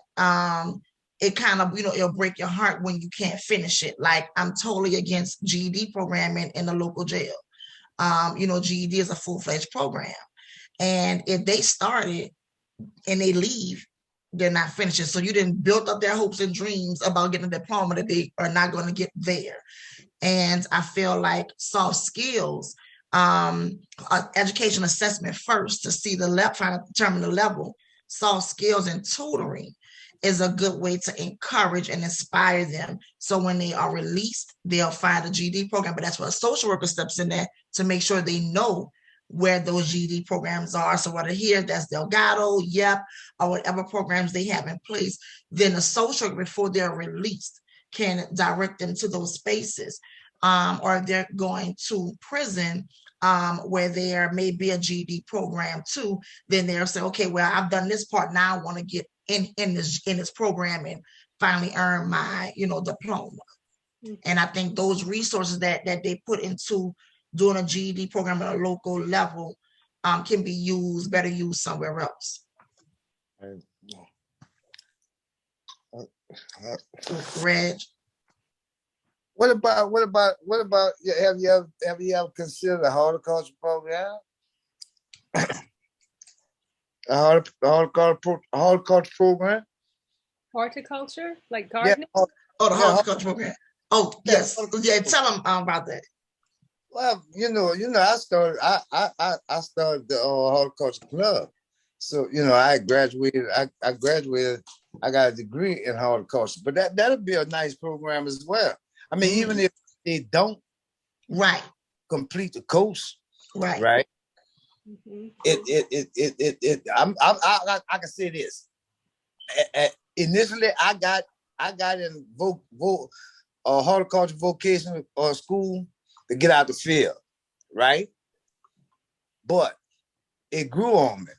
it kind of, you know, it'll break your heart when you can't finish it. Like, I'm totally against GED programming in the local jail. You know, GED is a full-fledged program. And if they started and they leave, they're not finishing. So you didn't build up their hopes and dreams about getting a diploma that they are not going to get there. And I feel like soft skills, education assessment first to see the level, trying to determine the level. Soft skills and tutoring is a good way to encourage and inspire them. So when they are released, they'll find a GED program, but that's where a social worker steps in there to make sure they know where those GED programs are. So whether here, that's Delgado, YEP, or whatever programs they have in place, then the social worker, before they're released, can direct them to those spaces. Or if they're going to prison, where there may be a GED program too, then they'll say, okay, well, I've done this part, now I want to get in this program and finally earn my, diploma. And I think those resources that they put into doing a GED program at a local level can be better used somewhere else. Reg, what about? Have you ever considered a horticulture program? A horticulture program? Horticulture, like gardening? Yeah. the horticulture program. Oh, yes. Yeah, tell them about that. Well, I started the horticulture club. So, I graduated. I graduated. I got a degree in horticulture, but that'll be a nice program as well. I mean, even if they don't complete the course, right? Mm-hmm. I can say this. Initially, I got in horticulture vocational school to get out the field, right? But it grew on me,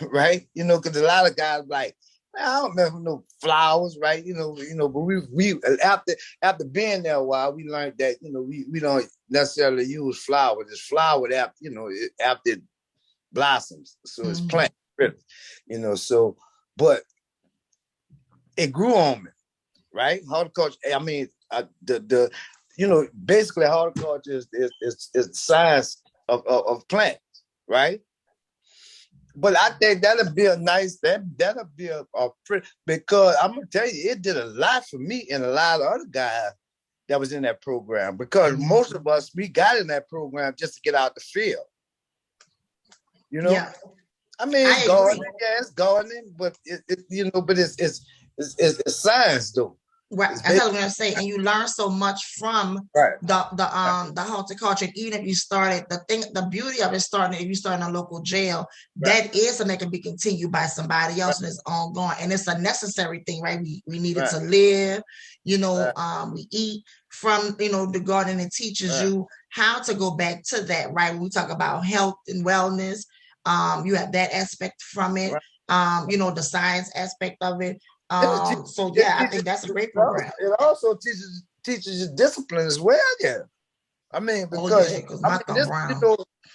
right? Because a lot of guys like, man, I don't remember no flowers, right? But we after being there a while, we learned that we don't necessarily use flowers. It's flowered after after it blossoms, so it's plant, really, So, but it grew on me, right? Horticulture. I mean, basically horticulture is the science of plants, right? But I think that'll be a nice, that'll be a pretty, because I'm gonna tell you, it did a lot for me and a lot of other guys that was in that program, because most of us, we got in that program just to get out the field. Yeah. I mean, it's gardening, but it's science though. Right, that's what I was gonna say, and you learn so much from the horticulture. Even if you started, the beauty of it starting, if you start in a local jail, that is something that can be continued by somebody else and it's ongoing, and it's a necessary thing, right? We need it to live, we eat from the garden. It teaches you how to go back to that, right? When we talk about health and wellness, you have that aspect from it, the science aspect of it. I think that's a great program. It also teaches you discipline as well. Yeah, I mean, because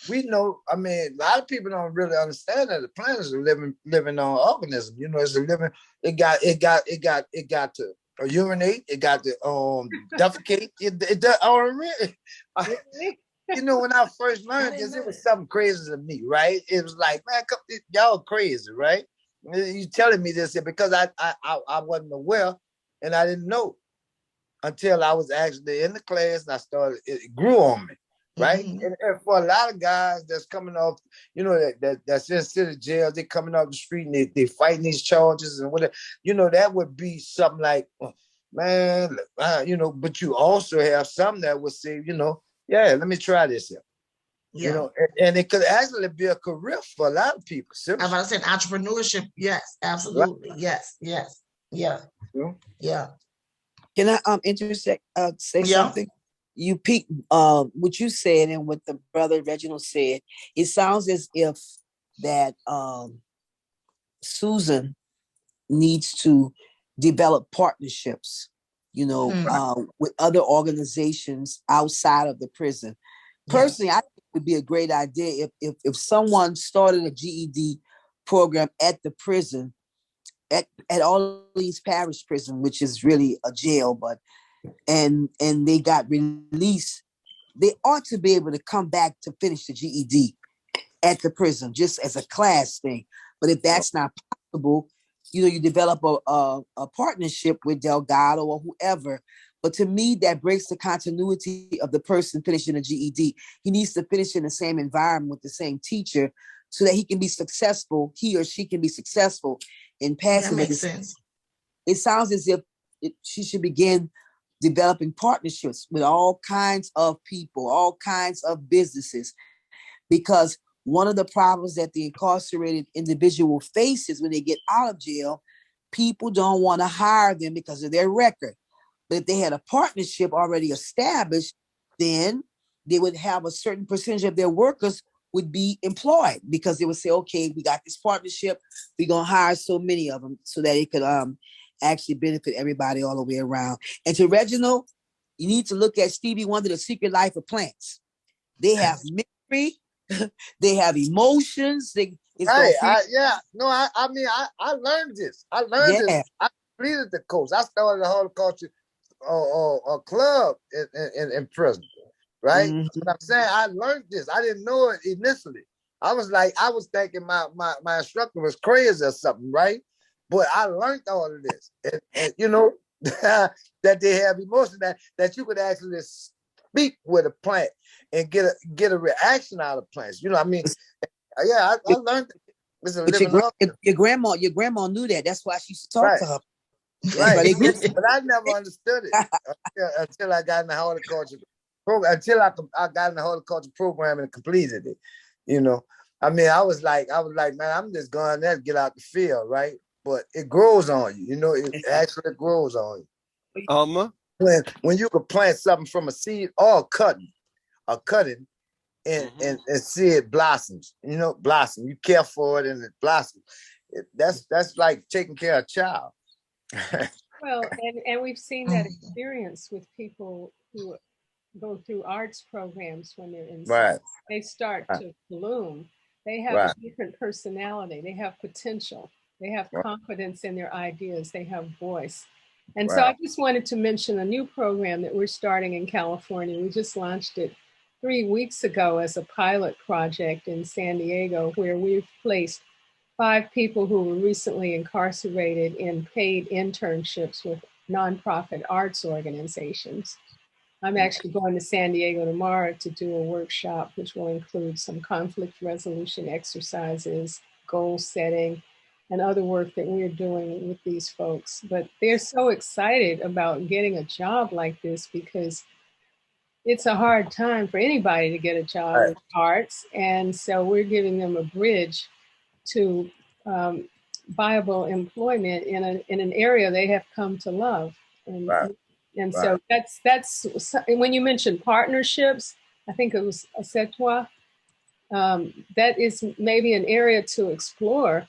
we know. I mean, a lot of people don't really understand that the plant is a living organism. It's a living. It got to urinate. It got to defecate. When I first learned this, it was something crazy to me, right? It was like, man, y'all crazy, right? You telling me this because I wasn't aware and I didn't know until I was actually in the class and it grew on me, right? And for a lot of guys that's coming off, that's in city jail, they coming off the street and they fighting these charges and whatever, that would be something like, man, but you also have some that would say, let me try this here. And it could actually be a career for a lot of people. I was about to say entrepreneurship. Yes, absolutely. Right. Yes. Yeah. Can I intersect? Say something. You peak what you said and what the brother Reginald said. It sounds as if that Susan needs to develop partnerships, with other organizations outside of the prison. Personally, I think it would be a great idea if someone started a GED program at the prison, at Orleans Parish Prison, which is really a jail, and they got released, they ought to be able to come back to finish the GED at the prison, just as a class thing. But if that's not possible, you develop a partnership with Delgado or whoever. But to me, that breaks the continuity of the person finishing a GED. He needs to finish in the same environment with the same teacher so that he can be successful, he or she can be successful in passing. That makes sense. It sounds as if she should begin developing partnerships with all kinds of people, all kinds of businesses, because one of the problems that the incarcerated individual faces when they get out of jail, people don't want to hire them because of their record. But if they had a partnership already established, then they would have a certain percentage of their workers would be employed, because they would say, okay, we got this partnership, we're going to hire so many of them so that it could actually benefit everybody all the way around. And to Reginald, you need to look at Stevie Wonder, The Secret Life of Plants. They have memory, they have emotions. I learned this. I completed the course. I started the horticulture club in prison. Right? Mm-hmm. What I'm saying, I learned this. I didn't know it initially. I was thinking my instructor was crazy or something, right? But I learned all of this. And you know, that they have emotion, that you could actually speak with a plant and get a reaction out of plants. You know what I mean? Yeah, I learned it. It's a living your grandma knew that. That's why she used to talk to her. Right. But I never understood it until I got in the horticulture program, until I got in the horticulture program and completed it. You know, I mean, I was like, man, I'm just going there to get out the field, right? But it grows on you. You know, it actually grows on you. When you could plant something from a seed or a cutting, and see it blossoms. You know, blossom. You care for it and it blossoms. That's like taking care of a child. Well, and we've seen that experience with people who go through arts programs when they're inside. Right. They start to bloom. They have a different personality. They have potential. They have confidence in their ideas. They have voice. And so I just wanted to mention a new program that we're starting in California. We just launched it 3 weeks ago as a pilot project in San Diego, where we've placed 5 people who were recently incarcerated in paid internships with nonprofit arts organizations. I'm actually going to San Diego tomorrow to do a workshop, which will include some conflict resolution exercises, goal setting, and other work that we're doing with these folks. But they're so excited about getting a job like this because it's a hard time for anybody to get a job with arts. And so we're giving them a bridge to viable employment in an area they have come to love. And so that's when you mentioned partnerships, I think it was Asetwa, that is maybe an area to explore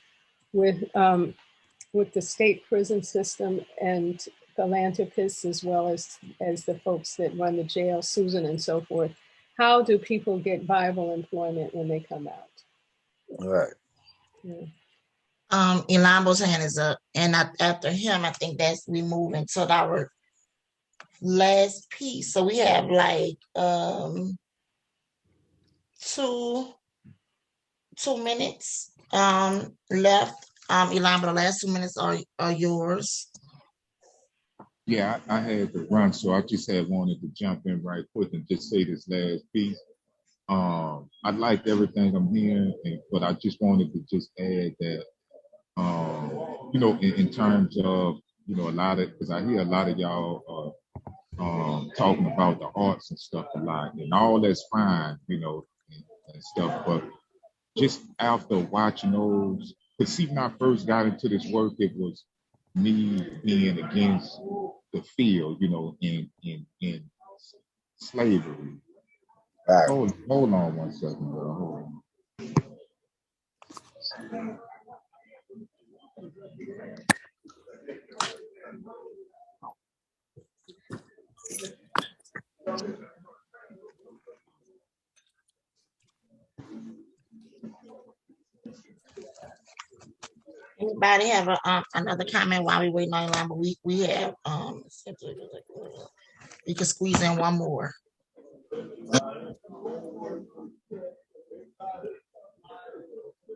with the state prison system and philanthropists, as well as the folks that run the jail, Susan and so forth. How do people get viable employment when they come out? Right. Yeah. Elambo's hand is up, and after him, I think we move into our last piece. So we have like 2 minutes left. Elambo, the last 2 minutes are yours. Yeah, I had to run, so I just wanted to jump in right quick and just say this last piece. I liked everything I'm hearing, but I just wanted to just add that, you know, in terms of, you know, because I hear a lot of y'all talking about the arts and stuff a lot, and all that's fine, you know, and stuff, but just after watching those, because see, when I first got into this work, it was me being against the field, you know, in slavery. Hold on 1 second, bro. Hold on. Anybody have another comment while we waiting on line? But we have we can squeeze in one more.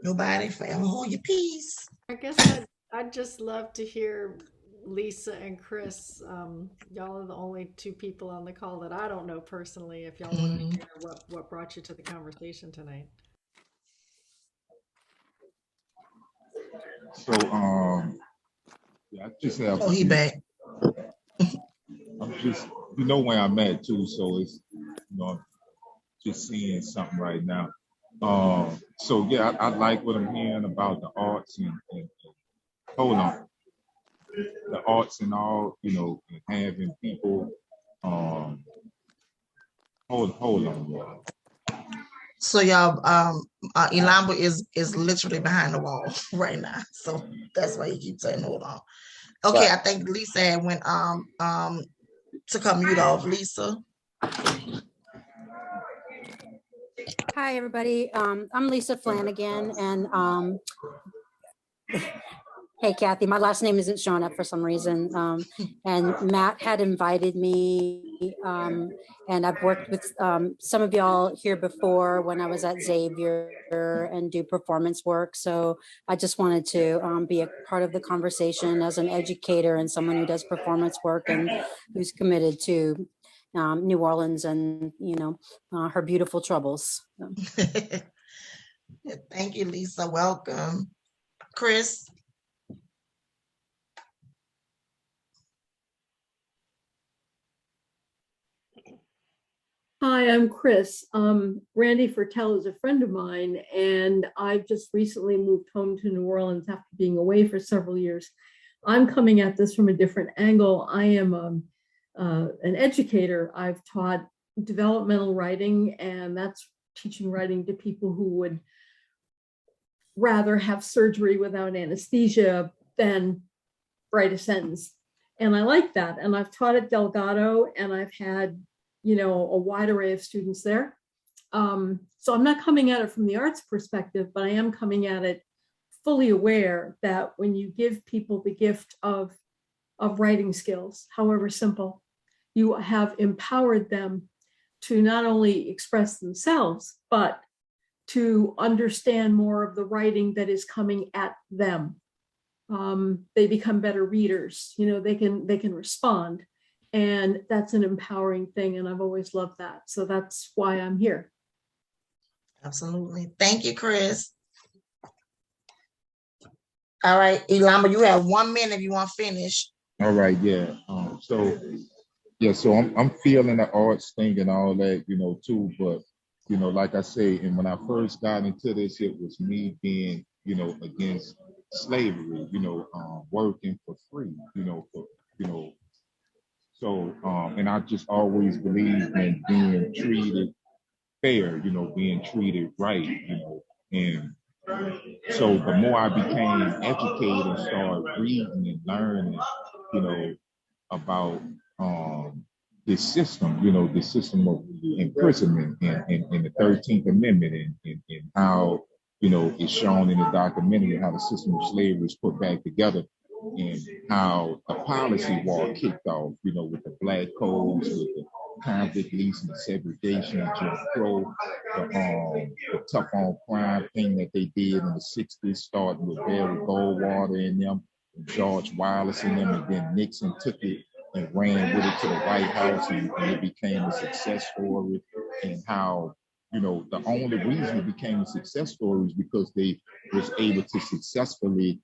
Nobody? Hold your peace. I guess I'd just love to hear Lisa and Chris. Y'all are the only 2 people on the call that I don't know personally. If y'all want to share what brought you to the conversation tonight. So, yeah, I just have. Oh, he back. I'm just, you know, where I'm at too. So it's, you know, I'm just seeing something right now. So yeah, I like what I'm hearing about the arts and hold on, the arts and all, and having people, hold on, y'all. So y'all, Ilamba is literally behind the wall right now. So that's why you keep saying hold on. Okay, I think Lisa had went to come mute off. Lisa. Hi, everybody. I'm Lisa Flanagan, and hey, Kathy, my last name isn't showing up for some reason. And Matt had invited me, and I've worked with some of y'all here before when I was at Xavier and do performance work. So I just wanted to be a part of the conversation as an educator and someone who does performance work and who's committed to New Orleans and, her beautiful troubles. Thank you, Lisa. Welcome. Chris. Hi, I'm Chris. Randy Fertel is a friend of mine, and I've just recently moved home to New Orleans after being away for several years. I'm coming at this from a different angle. I am an educator. I've taught developmental writing, and that's teaching writing to people who would rather have surgery without anesthesia than write a sentence. And I like that. And I've taught at Delgado, and I've had a wide array of students there. So I'm not coming at it from the arts perspective, but I am coming at it fully aware that when you give people the gift of writing skills, however simple, you have empowered them to not only express themselves, but to understand more of the writing that is coming at them. They become better readers, they can respond. And that's an empowering thing. And I've always loved that. So that's why I'm here. Absolutely. Thank you, Chris. All right, Ilamba, you have 1 minute if you want to finish. All right, yeah. So I'm feeling the arts thing and all that, too. But, like I say, and when I first got into this, it was me being, against slavery, working for free, So, and I just always believed in being treated fair, being treated right, and so the more I became educated and started reading and learning, about this system, the system of imprisonment and the 13th Amendment and how, it's shown in the documentary how the system of slavery is put back together and how the policy war kicked off, with the black codes, with the convict leasing, the segregation, Jim Crow, the tough on crime thing that they did in the 60s, starting with Barry Goldwater and them, and George Wallace and them, and then Nixon took it and ran with it to the White House, and it became a success story, and how, the only reason it became a success story is because they was able to successfully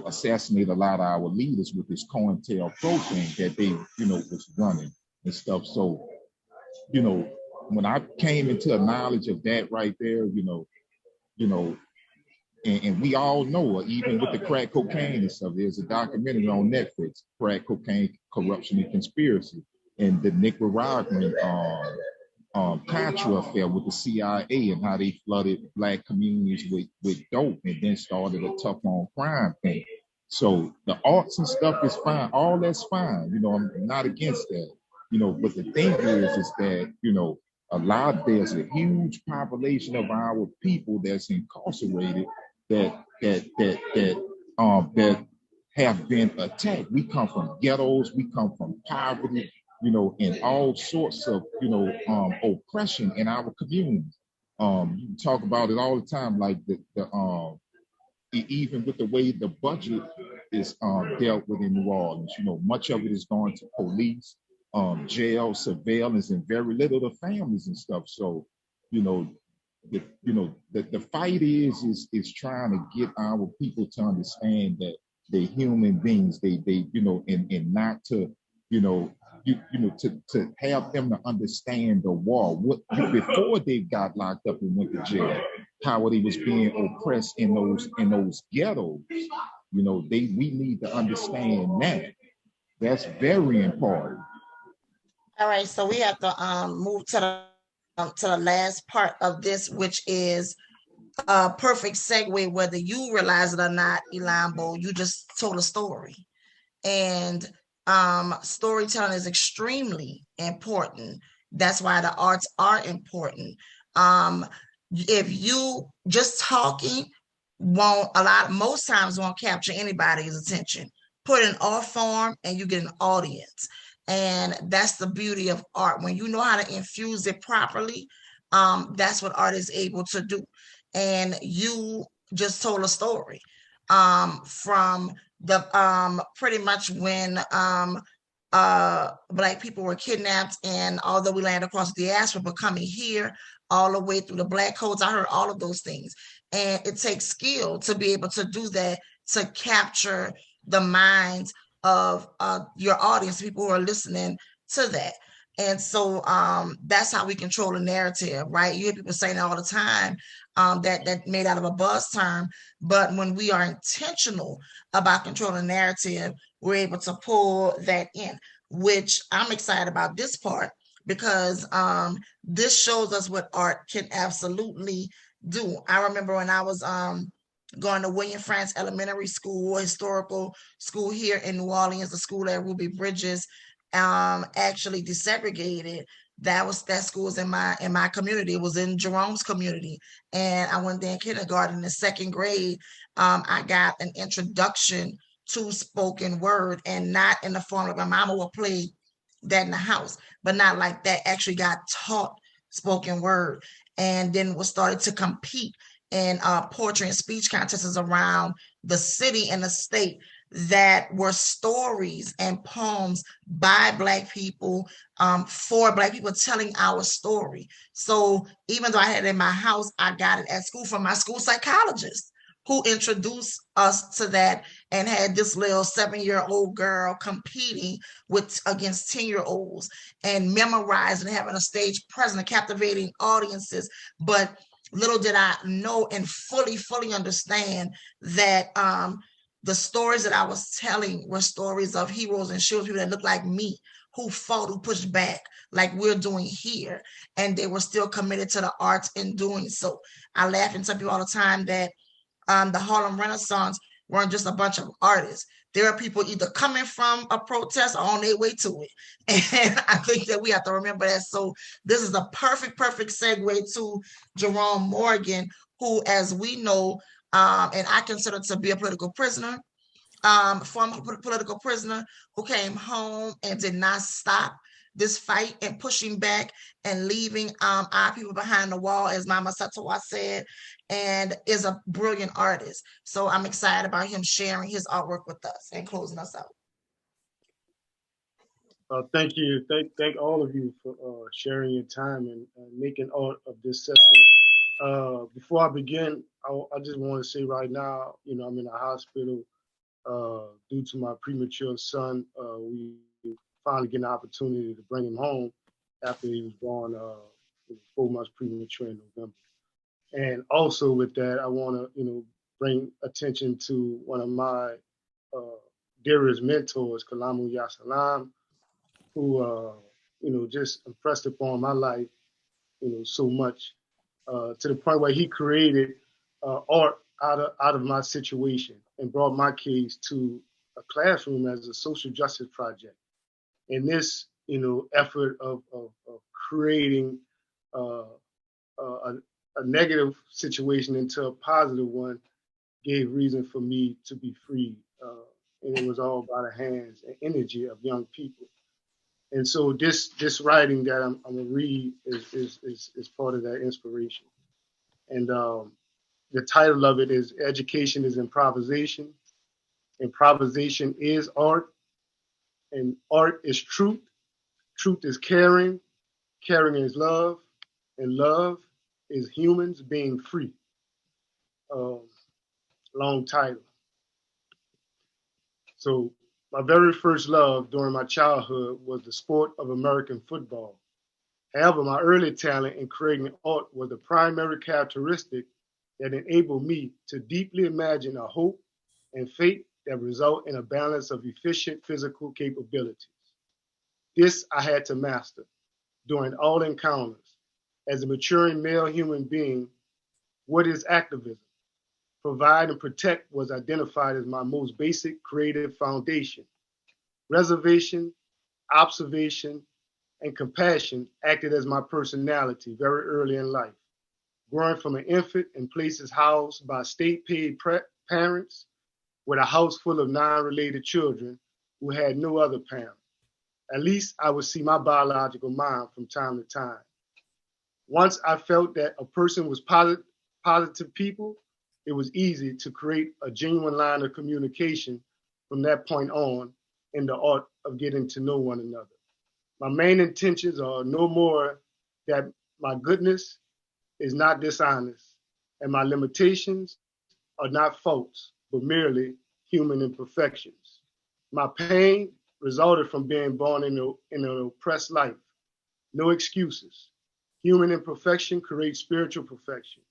assassinate a lot of our leaders with this COINTELPRO thing that they, was running and stuff. So, when I came into a knowledge of that right there, and we all know, even with the crack cocaine and stuff, there's a documentary on Netflix, Crack Cocaine, Corruption and Conspiracy, and the Nicaraguan Contra affair with the CIA and how they flooded black communities with dope and then started a tough on crime thing. So the arts and stuff is fine. All that's fine. I'm not against that. But the thing is that, there's a huge population of our people that's incarcerated that have been attacked. We come from ghettos, we come from poverty, and all sorts of, oppression in our communities. You talk about it all the time, like even with the way the budget is dealt with in New Orleans, much of it is going to police, jail, surveillance, and very little to families and stuff. So, the fight is trying to get our people to understand that they're human beings. They and not to, to have them to understand the war. What before they got locked up and went to jail, how they was being oppressed in those ghettos. You know, we need to understand that. That's very important. All right, so we have to move to the last part of this, which is a perfect segue, whether you realize it or not, Elambo. You just told a story. And storytelling is extremely important. That's why the arts are important. If you just talking most times won't capture anybody's attention. Put in art form and you get an audience. And that's the beauty of art. When you know how to infuse it properly, that's what art is able to do. And you just told a story from the pretty much when Black people were kidnapped, and although we landed across the diaspora, but coming here all the way through the Black codes, I heard all of those things. And it takes skill to be able to do that, to capture the minds of your audience, people who are listening to that. And so that's how we control the narrative, right? You hear people saying all the time, that made out of a buzz term, but when we are intentional about controlling the narrative, we're able to pull that in, which I'm excited about this part, because this shows us what art can absolutely do. I remember when I was going to William Frantz Elementary School, historical school here in New Orleans, the school at Ruby Bridges, actually desegregated. That school was in my community. It was in Jerome's community. And I went there in kindergarten. In second grade, I got an introduction to spoken word, and not in the form of my mama would play that in the house, but not like that. Actually got taught spoken word, and then was started to compete in poetry and speech contests around the city and the state that were stories and poems by Black people, for Black people, telling our story. So even though I had it in my house, I got it at school from my school psychologist, who introduced us to that, and had this little 7-year-old girl competing against 10-year-olds and memorizing, having a stage presence, and captivating audiences. But little did I know and fully understand that the stories that I was telling were stories of heroes and heroes, people that looked like me, who fought, who pushed back, like we're doing here. And they were still committed to the arts in doing so. I laugh and tell people all the time that the Harlem Renaissance weren't just a bunch of artists. There are people either coming from a protest or on their way to it. And I think that we have to remember that. So this is a perfect segue to Jerome Morgan, who, as we know, and I consider to be a political prisoner, former political prisoner, who came home and did not stop this fight and pushing back and leaving our people behind the wall, as Mama Satawa said, and is a brilliant artist. So I'm excited about him sharing his artwork with us and closing us out. Thank you. Thank all of you for sharing your time and making art of this session. Before I begin, I just want to say right now, I'm in a hospital due to my premature son. We finally get an opportunity to bring him home after he was born 4 months premature in November. And also with that, I want to, bring attention to one of my dearest mentors, Kalamu Yasalam, who, just impressed upon my life, so much to the point where he created art out of my situation and brought my case to a classroom as a social justice project. And this, effort of creating a negative situation into a positive one gave reason for me to be free. And it was all by the hands and energy of young people. And so this writing that I'm gonna read is part of that inspiration. And the title of it is Education is Improvisation. Improvisation is art, and art is truth. Truth is caring. Caring is love, and love is humans being free. Long title. So my very first love during my childhood was the sport of American football. However, my early talent in creating art was the primary characteristic that enable me to deeply imagine a hope and faith that result in a balance of efficient physical capabilities. This I had to master during all encounters. As a maturing male human being, what is activism? Provide and protect was identified as my most basic creative foundation. Reservation, observation, and compassion acted as my personality very early in life. Growing from an infant in places housed by state-paid parents with a house full of non-related children who had no other parent. At least I would see my biological mind from time to time. Once I felt that a person was positive people, it was easy to create a genuine line of communication from that point on in the art of getting to know one another. My main intentions are no more that my goodness is not dishonest and my limitations are not faults, but merely human imperfections. My pain resulted from being born in an oppressed life. No excuses. Human imperfection creates spiritual perfection.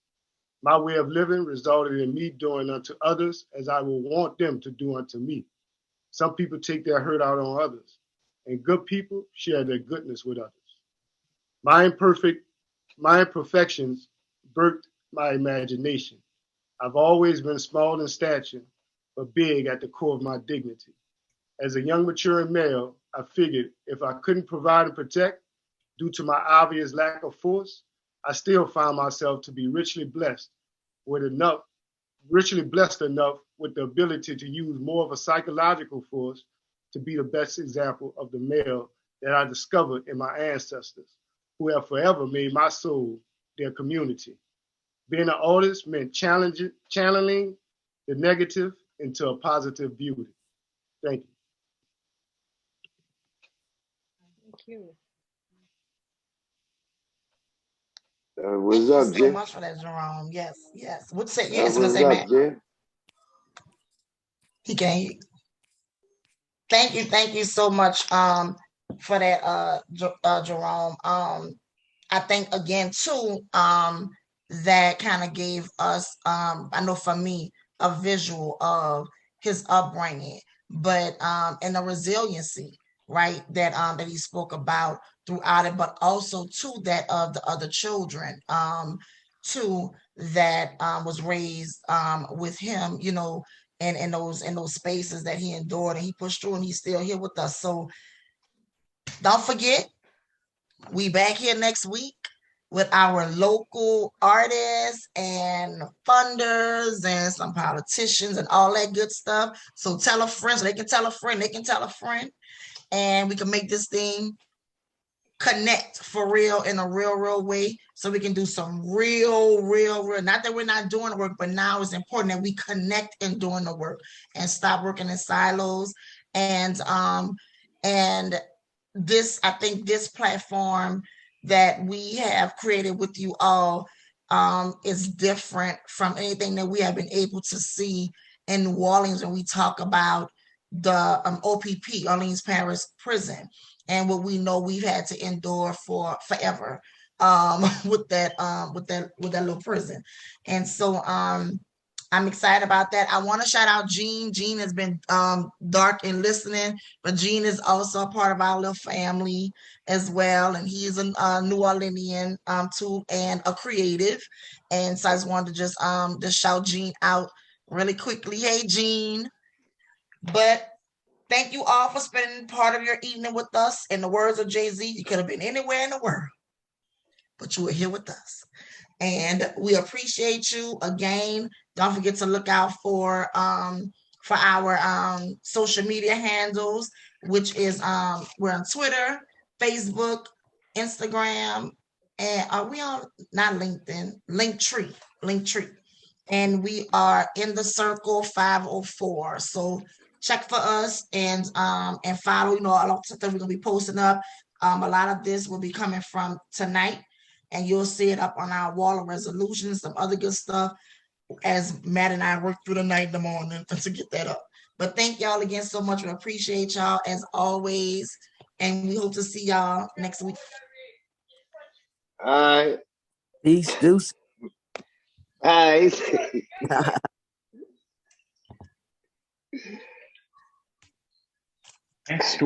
My way of living resulted in me doing unto others as I will want them to do unto me. Some people take their hurt out on others, and good people share their goodness with others. My imperfections birthed my imagination. I've always been small in stature, but big at the core of my dignity. As a young maturing male, I figured if I couldn't provide and protect due to my obvious lack of force, I still found myself to be richly blessed enough with the ability to use more of a psychological force to be the best example of the male that I discovered in my ancestors, who have forever made my soul their community. Being an artist meant channeling the negative into a positive beauty. Thank you. Thank you. Thank What's you up, so Jay? much for that, Jerome. Yes, yes. What's say? Yes, gonna What's say, up, Matt. Jay? He can't. Thank you so much for that, Jerome. I think again too, that kind of gave us, I know for me, a visual of his upbringing, but and the resiliency, right, that he spoke about throughout it, but also too that of the other children, too, that was raised with him, you know, and in those spaces that he endured and he pushed through, and he's still here with us. So don't forget, we back here next week with our local artists and funders and some politicians and all that good stuff. So tell a friend, so they can tell a friend, they can tell a friend, and we can make this thing connect for real in a real way, so we can do some real, not that we're not doing the work, but now it's important that we connect in doing the work and stop working in silos. And this, I think this platform that we have created with you all is different from anything that we have been able to see in New Orleans when we talk about the OPP, Orleans Parish Prison, and what we know we've had to endure for forever with that little prison. And so I'm excited about that. I want to shout out Gene. Gene has been dark and listening, but Gene is also a part of our little family as well. And he's a New Orleanian too, and a creative. And so I just wanted to just shout Gene out really quickly. Hey, Gene. But thank you all for spending part of your evening with us. In the words of Jay-Z, you could have been anywhere in the world, but you were here with us. And we appreciate you again. Don't forget to look out for our social media handles, which is we're on Twitter, Facebook, Instagram, and are we on not LinkedIn, Linktree. And we are in the circle 504. So check for us and follow, you know, a lot of stuff we're gonna be posting up. A lot of this will be coming from tonight, and you'll see it up on our wall of resolutions, some other good stuff as Matt and I work through the night in the morning to get that up. But thank y'all again so much. We appreciate y'all as always, and we hope to see y'all next week. All right. Peace, deuce. Next